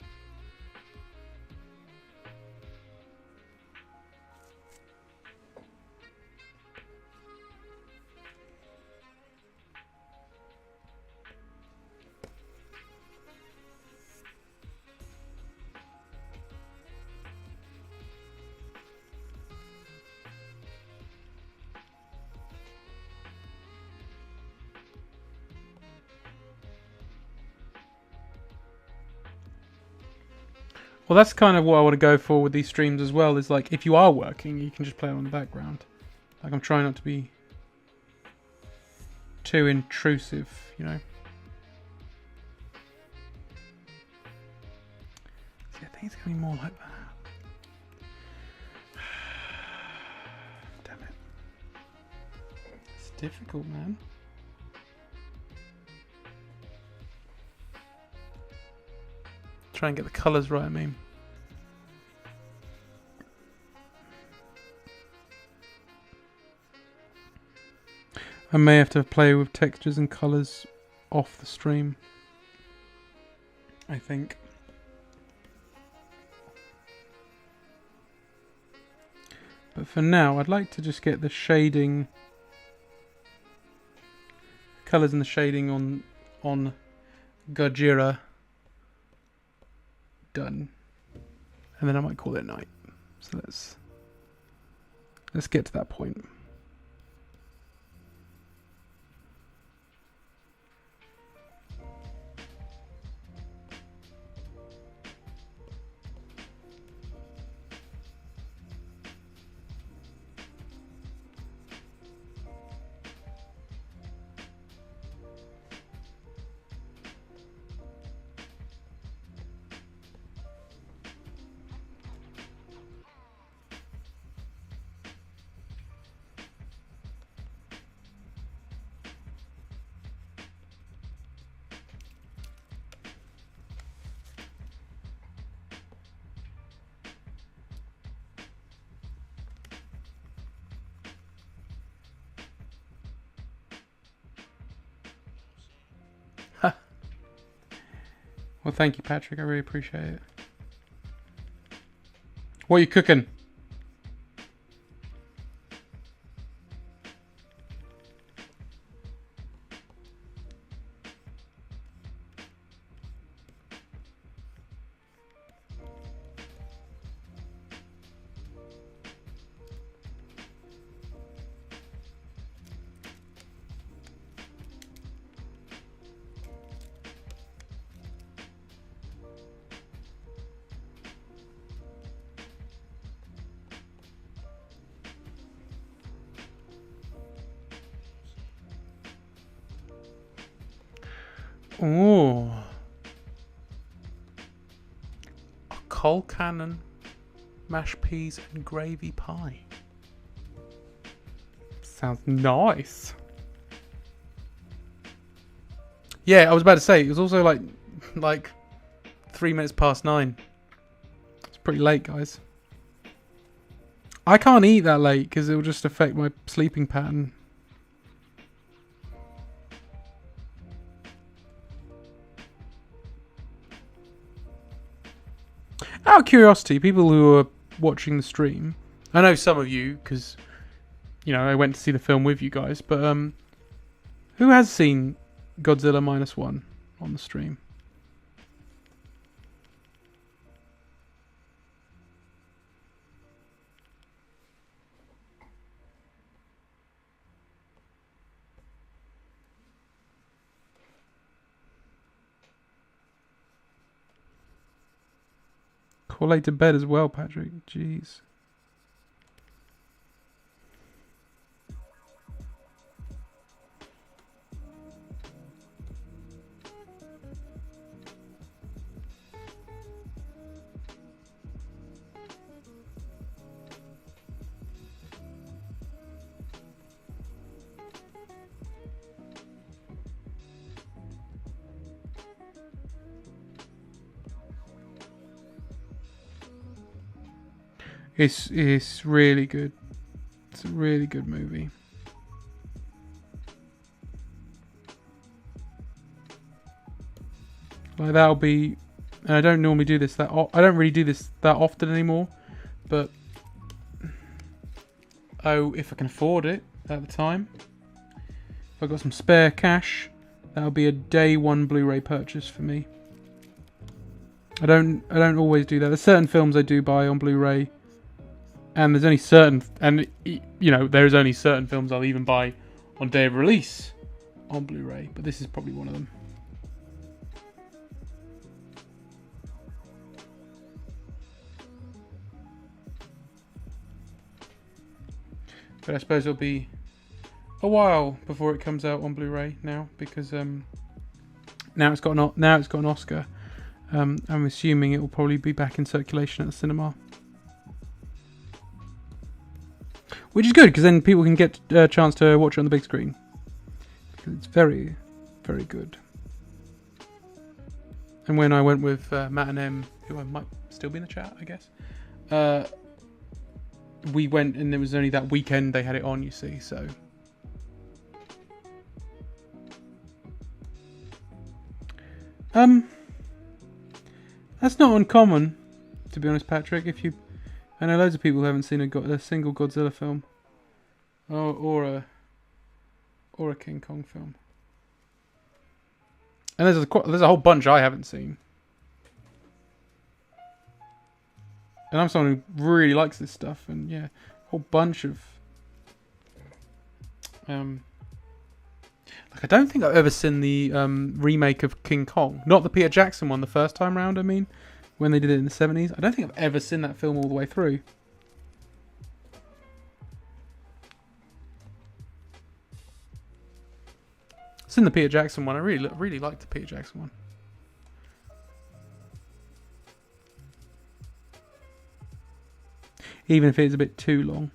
Well, that's kind of what I want to go for with these streams as well, is like, if you are working, you can just play it on the background. Like, I'm trying not to be too intrusive, you know? See, I think it's going to be more like that. Damn it. It's difficult, man. Try and get the colours right, I mean. I may have to play with textures and colours off the stream, I think. But for now, I'd like to just get the shading, colours and the shading on Godzilla done, and then I might call it night. So let's get to that point. Well, thank you, Patrick. I really appreciate it. What are you cooking? Ooh. A coal cannon, mashed peas and gravy pie. Sounds nice. Yeah, I was about to say, it was also like 3 minutes past 9. It's pretty late, guys. I can't eat that late because it will just affect my sleeping pattern. Out of curiosity, people who are watching the stream, I know some of you, because, you know, I went to see the film with you guys, but who has seen Godzilla -1 on the stream? Or late to bed as well, Patrick. Jeez. It's really good. It's a really good movie. Like that'll be, and I don't normally do this that. I don't really do this that often anymore, but if I can afford it at the time, if I've got some spare cash, that'll be a day one Blu-ray purchase for me. I don't always do that. There's certain films I do buy on Blu-ray. And there's only certain, there's only certain films I'll even buy on day of release on Blu-ray, but this is probably one of them. But I suppose it'll be a while before it comes out on Blu-ray now, because now it's got an Oscar. I'm assuming it will probably be back in circulation at the cinema. Which is good, because then people can get a chance to watch it on the big screen. Because it's very, very good. And when I went with Matt and Em, who I might still be in the chat, I guess, we went, and it was only that weekend they had it on, you see, so... That's not uncommon, to be honest, Patrick. I know loads of people who haven't seen a single Godzilla film, or a King Kong film, and there's a whole bunch I haven't seen, and I'm someone who really likes this stuff, and yeah, a whole bunch of like I don't think I've ever seen the remake of King Kong, not the Peter Jackson one, the first time round. I mean, when they did it in the 70s. I don't think I've ever seen that film all the way through. I've seen the Peter Jackson one. I really liked the Peter Jackson one. Even if it's a bit too long.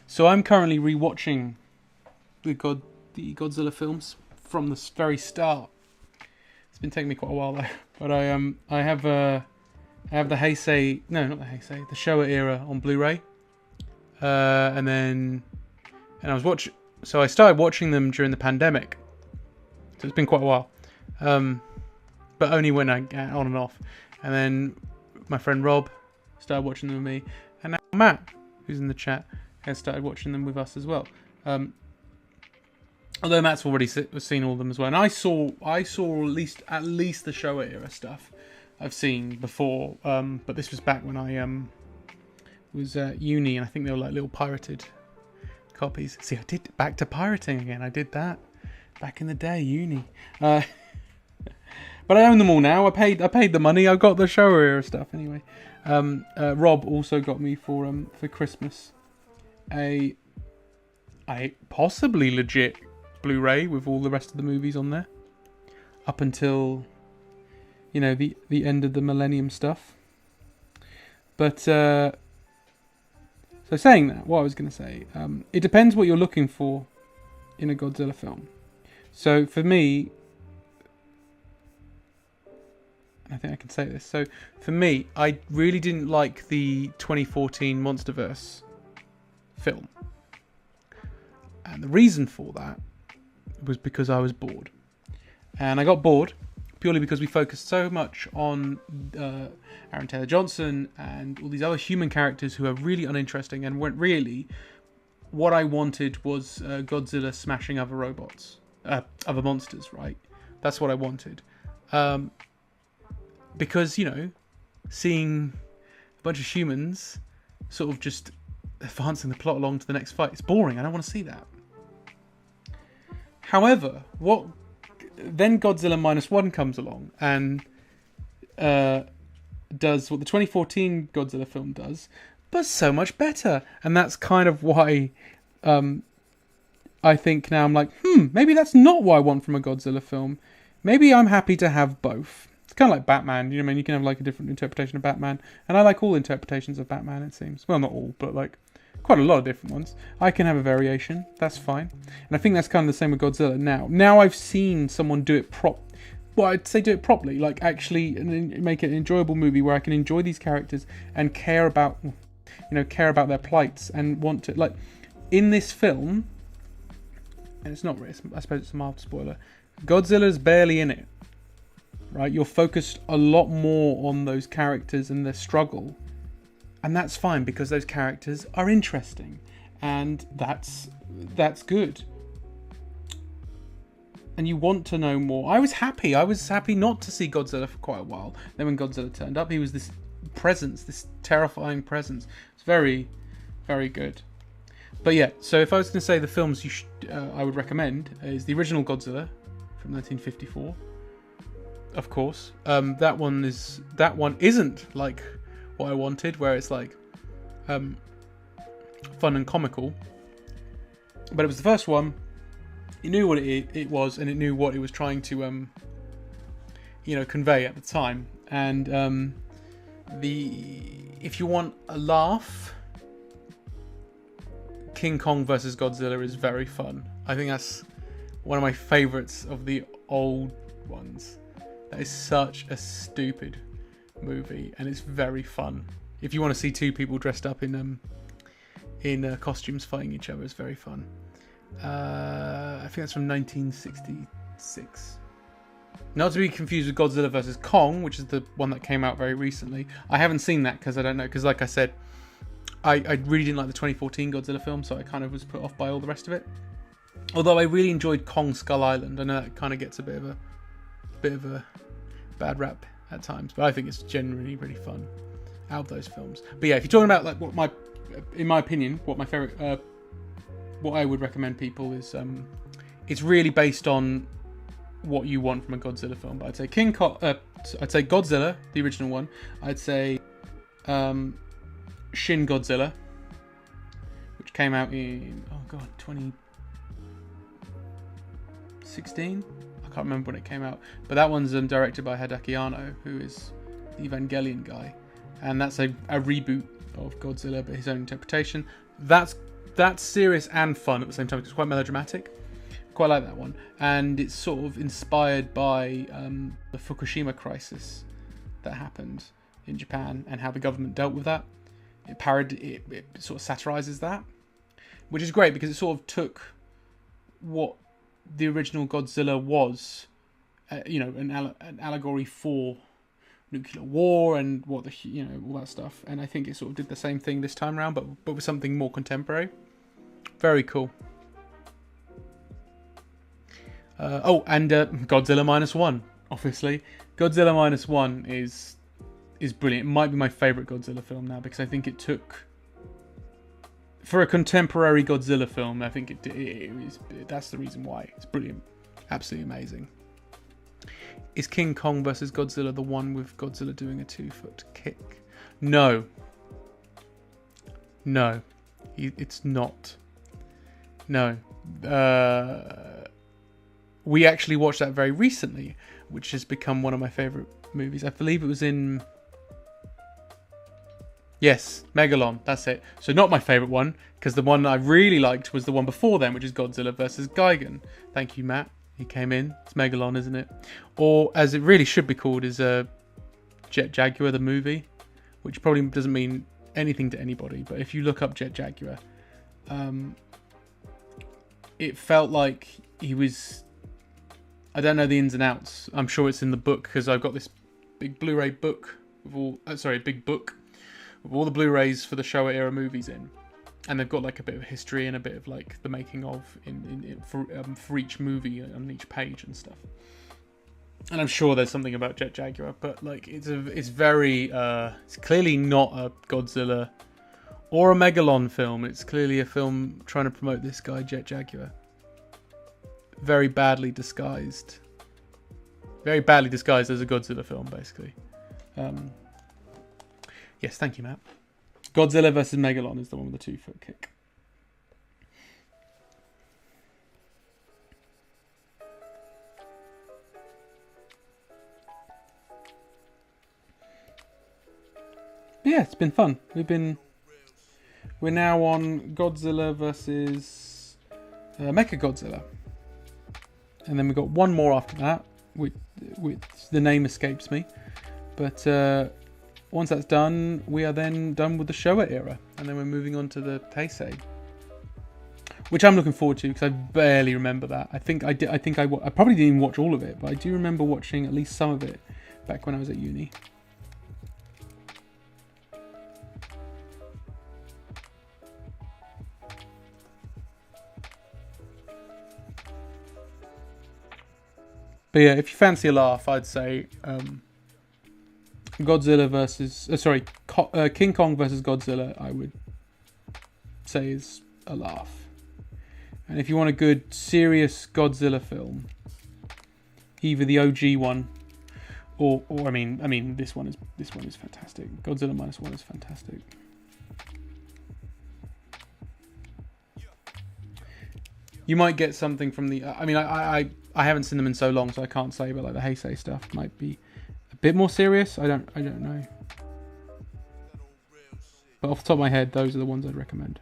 So I'm currently rewatching the Godzilla films from the very start. It's been taking me quite a while though, but I have the Heisei, no, not the Heisei, the Showa era on Blu-ray, and I started watching them during the pandemic, so it's been quite a while, but only when I get on and off, and then my friend Rob started watching them with me. And now Matt, who's in the chat, has started watching them with us as well. Although Matt's already seen all of them as well. And I saw at least the Showa era stuff. I've seen before, but this was back when I was at uni, and I think they were like little pirated copies. See, I did back to pirating again. I did that back in the day, uni. But I own them all now. I paid the money. I got the show era stuff anyway. Rob also got me for Christmas a possibly legit Blu-ray with all the rest of the movies on there, up until the end of the Millennium stuff. But so saying that, what I was going to say, it depends what you're looking for in a Godzilla film. So for me, I think I can say this. So for me, I really didn't like the 2014 MonsterVerse film. And the reason for that was because I was bored. And I got bored purely because we focused so much on Aaron Taylor Johnson and all these other human characters who are really uninteresting and weren't really what I wanted was Godzilla smashing other robots, other monsters, right? That's what I wanted. Because, seeing a bunch of humans sort of just advancing the plot along to the next fight, it's boring. I don't want to see that. However, then Godzilla -1 comes along and does what the 2014 Godzilla film does, but so much better. And that's kind of why I think now I'm like, maybe that's not what I want from a Godzilla film. Maybe I'm happy to have both. It's kind of like Batman, you can have like a different interpretation of Batman. And I like all interpretations of Batman, it seems. Well, not all, but like quite a lot of different ones. I can have a variation, that's fine. And I think that's kind of the same with Godzilla now. Now I've seen someone do it I'd say do it properly, like actually make it an enjoyable movie where I can enjoy these characters and care about their plights and want to, like, in this film, and it's not really, I suppose it's a mild spoiler, Godzilla's barely in it, right? You're focused a lot more on those characters and their struggle, and that's fine because those characters are interesting, and that's good. And you want to know more. I was happy not to see Godzilla for quite a while. Then when Godzilla turned up, he was this presence, this terrifying presence. It's very, very good. But yeah, so if I was going to say the films I would recommend is the original Godzilla from 1954. Of course, that one isn't like what I wanted, where it's like fun and comical. But it was the first one. It knew what it was, and it knew what it was trying to convey at the time. And if you want a laugh, King Kong versus Godzilla is very fun. I think that's one of my favourites of the old ones. That is such a stupid movie, and it's very fun. If you want to see two people dressed up in costumes fighting each other, it's very fun. I think that's from 1966. Not to be confused with Godzilla vs. Kong, which is the one that came out very recently. I haven't seen that because I don't know. Because like I said, I really didn't like the 2014 Godzilla film, so I kind of was put off by all the rest of it. Although I really enjoyed Kong Skull Island. I know that kind of gets a bit of a bad rap at times, but I think it's generally really fun out of those films. But yeah, if you're talking about like in my opinion, what my favorite. What I would recommend people is it's really based on what you want from a Godzilla film. But I'd say I'd say Godzilla, the original one. I'd say Shin Godzilla, which came out in 2016. I can't remember when it came out, but that one's directed by Hideaki Anno, who is the Evangelion guy, and that's a reboot of Godzilla, but his own interpretation. That's serious and fun at the same time. It's quite melodramatic. Quite like that one. And it's sort of inspired by the Fukushima crisis that happened in Japan and how the government dealt with that. It sort of satirizes that, which is great because it sort of took what the original Godzilla was, an allegory for nuclear war and what all that stuff, and I think it sort of did the same thing this time around, but with something more contemporary. Very cool. And Godzilla -1, obviously. Godzilla minus one is brilliant. It might be my favourite Godzilla film now because I think it took, for a contemporary Godzilla film, I think that's the reason why. It's brilliant. Absolutely amazing. Is King Kong versus Godzilla the one with Godzilla doing a 2-foot kick? No. No. It's not. No. We actually watched that very recently, which has become one of my favourite movies. I believe it was in... Yes, Megalon, that's it. So not my favourite one, because the one I really liked was the one before then, which is Godzilla vs. Gigan. Thank you, Matt. He came in. It's Megalon, isn't it? Or, as it really should be called, is Jet Jaguar, the movie, which probably doesn't mean anything to anybody, but if you look up Jet Jaguar, it felt like he was... I don't know the ins and outs. I'm sure it's in the book, because I've got this big Blu-ray book with all... big book with all the Blu-rays for the Showa era movies in, and they've got like a bit of history and a bit of like the making of for each movie on each page and stuff. And I'm sure there's something about Jet Jaguar, but like it's clearly not a Godzilla or a Megalon film. It's clearly a film trying to promote this guy Jet Jaguar. Very badly disguised as a Godzilla film, basically. Yes, thank you, Matt. Godzilla vs. Megalon is the one with the 2-foot kick. But yeah, it's been fun. We're now on Godzilla vs. Mechagodzilla. And then we've got one more after that, which the name escapes me. But once that's done, we are then done with the Showa era, and then we're moving on to the Heisei, which I'm looking forward to because I barely remember that. I probably didn't even watch all of it, but I do remember watching at least some of it back when I was at uni. But yeah, if you fancy a laugh, I'd say Godzilla versus... King Kong versus Godzilla, I would say is a laugh. And if you want a good, serious Godzilla film, either the OG one, or I mean, this one is fantastic. Godzilla minus one is fantastic. You might get something from the... I haven't seen them in so long, so I can't say, but like the Heisei stuff might be a bit more serious. I don't know. But off the top of my head, those are the ones I'd recommend.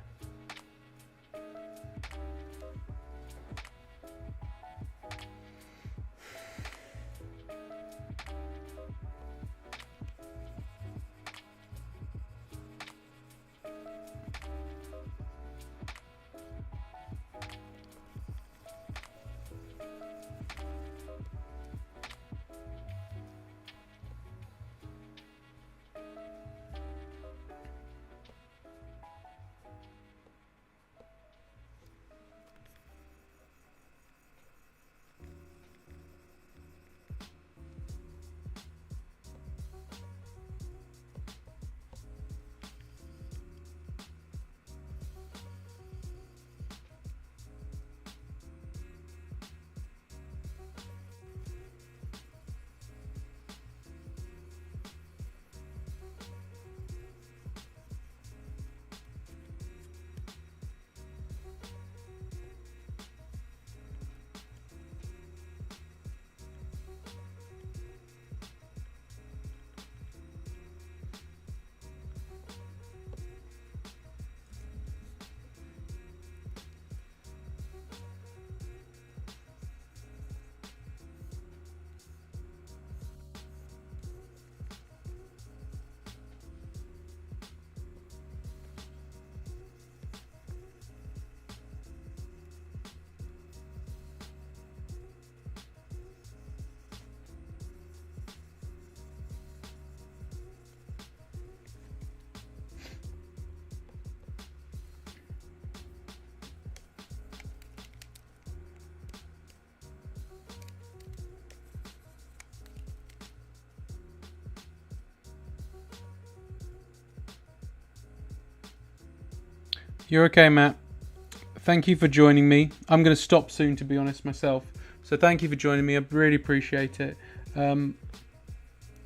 You're okay, Matt. Thank you for joining me. I'm going to stop soon, to be honest, myself. So thank you for joining me. I really appreciate it.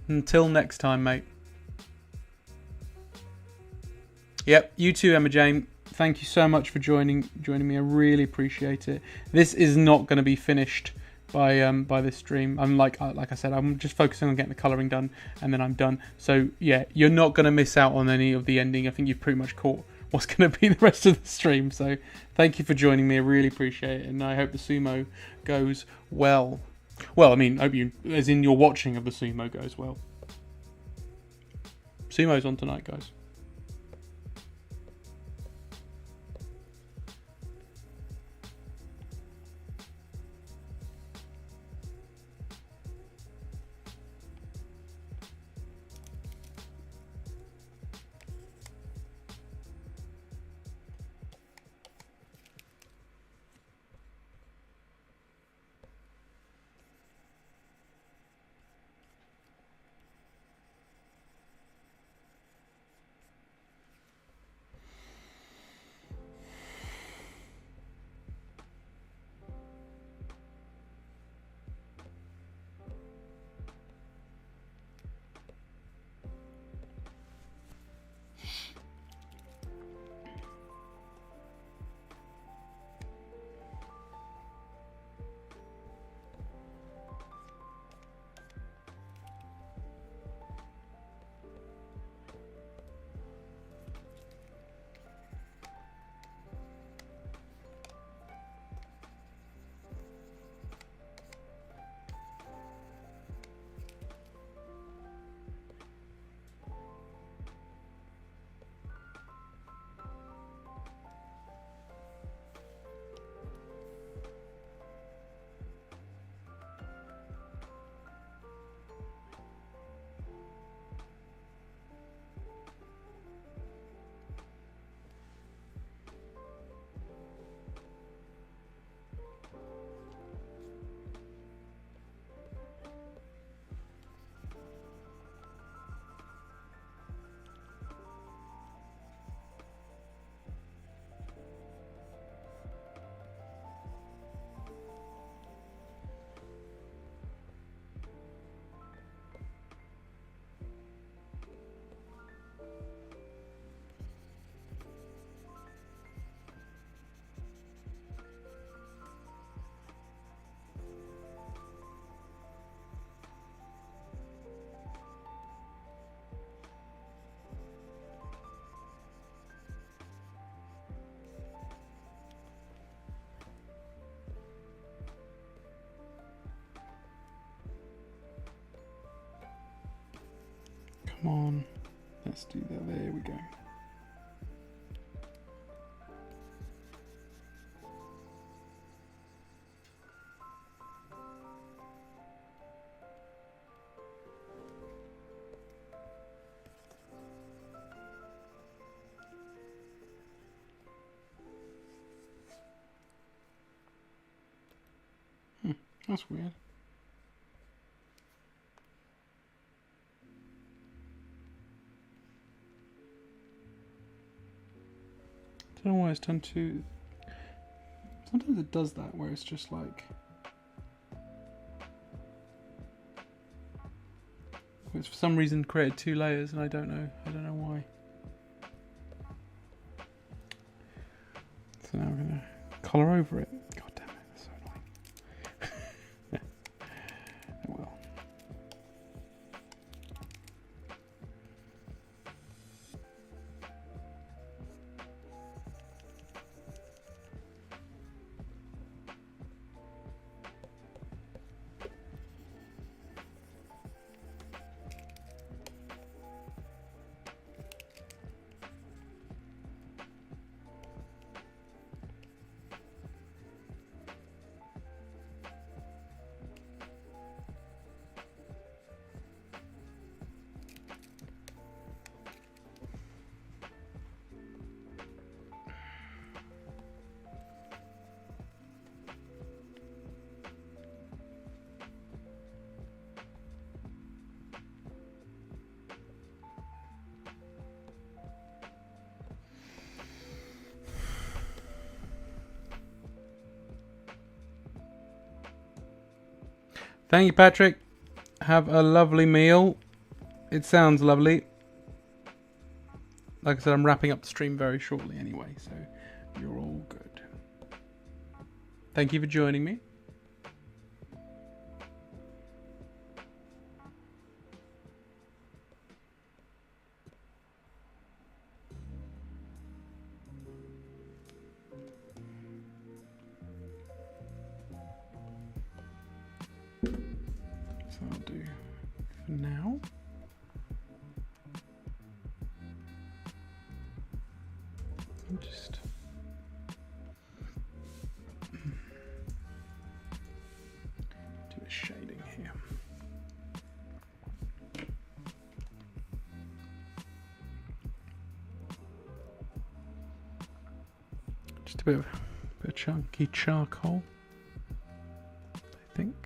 Until next time, mate. Yep, you too, Emma Jane. Thank you so much for joining me. I really appreciate it. This is not going to be finished by this stream. I'm like I said, I'm just focusing on getting the colouring done, and then I'm done. So yeah, you're not going to miss out on any of the ending. I think you've pretty much caught what's going to be the rest of the stream. So thank you for joining me. I really appreciate it, and I hope the sumo goes well. Well, I mean, hope you, as in your watching of the sumo, goes well. Sumo's on tonight, guys. Come on, let's do that. There we go. That's weird. I don't know why it's done to. Sometimes it does that where it's just like. It's for some reason created 2 layers, and I don't know why. So now we're gonna colour over it. God damn it, that's so annoying. Oh well. Thank you, Patrick. Have a lovely meal. It sounds lovely. Like I said, I'm wrapping up the stream very shortly anyway, so you're all good. Thank you for joining me. So I'll do for now. I'll just do a shading here. Just a bit of chunky charcoal, I think.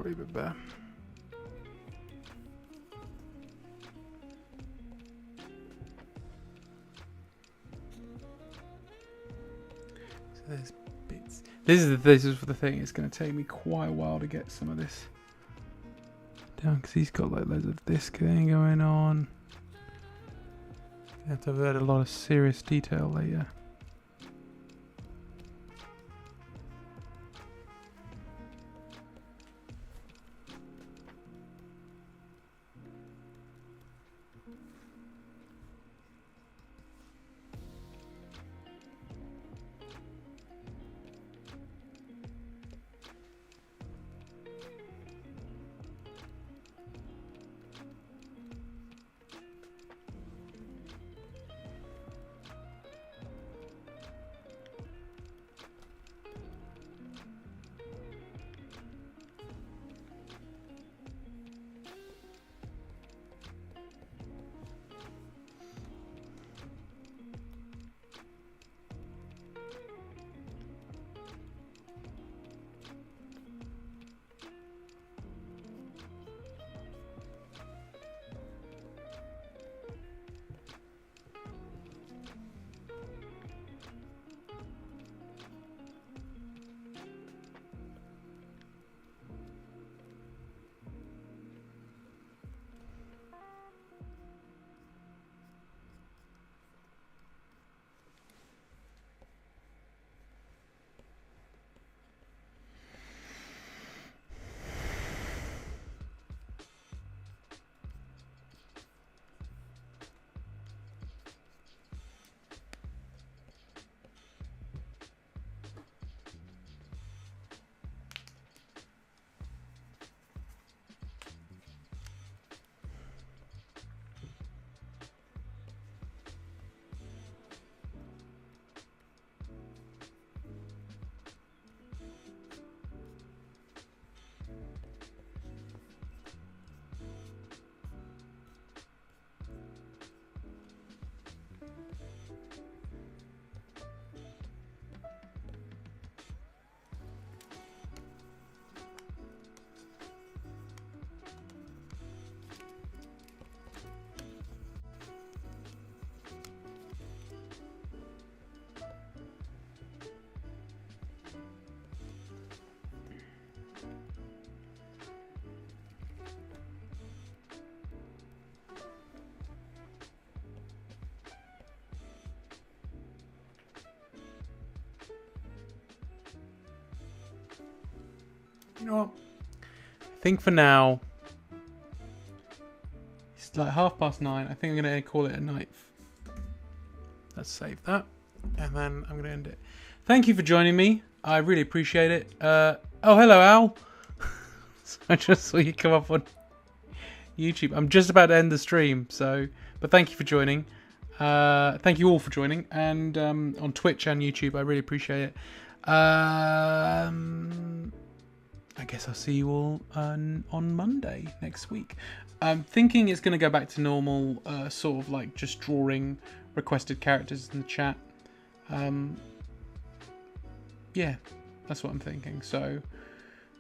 probably a bit better. So there's bits. This is the thing. It's going to take me quite a while to get some of this down because he's got like loads of this thing going on. You have to have had a lot of serious detail later. You know what? I think for now, it's like 9:30. I think I'm going to call it a night. Let's save that. And then I'm going to end it. Thank you for joining me. I really appreciate it. Oh, hello, Al. I just saw you come up on YouTube. I'm just about to end the stream. But thank you for joining. Thank you all for joining. And on Twitch and YouTube, I really appreciate it. I guess I'll see you all on Monday next week. I'm thinking it's going to go back to normal, sort of like just drawing requested characters in the chat. Yeah, that's what I'm thinking. So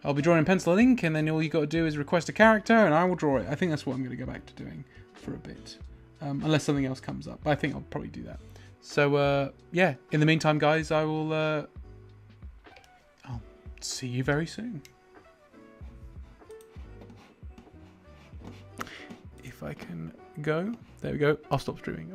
I'll be drawing in pencil and ink, and then all you got to do is request a character, and I will draw it. I think that's what I'm going to go back to doing for a bit, unless something else comes up. But I think I'll probably do that. So yeah, in the meantime, guys, I'll see you very soon. If I can go, there we go. I'll stop streaming.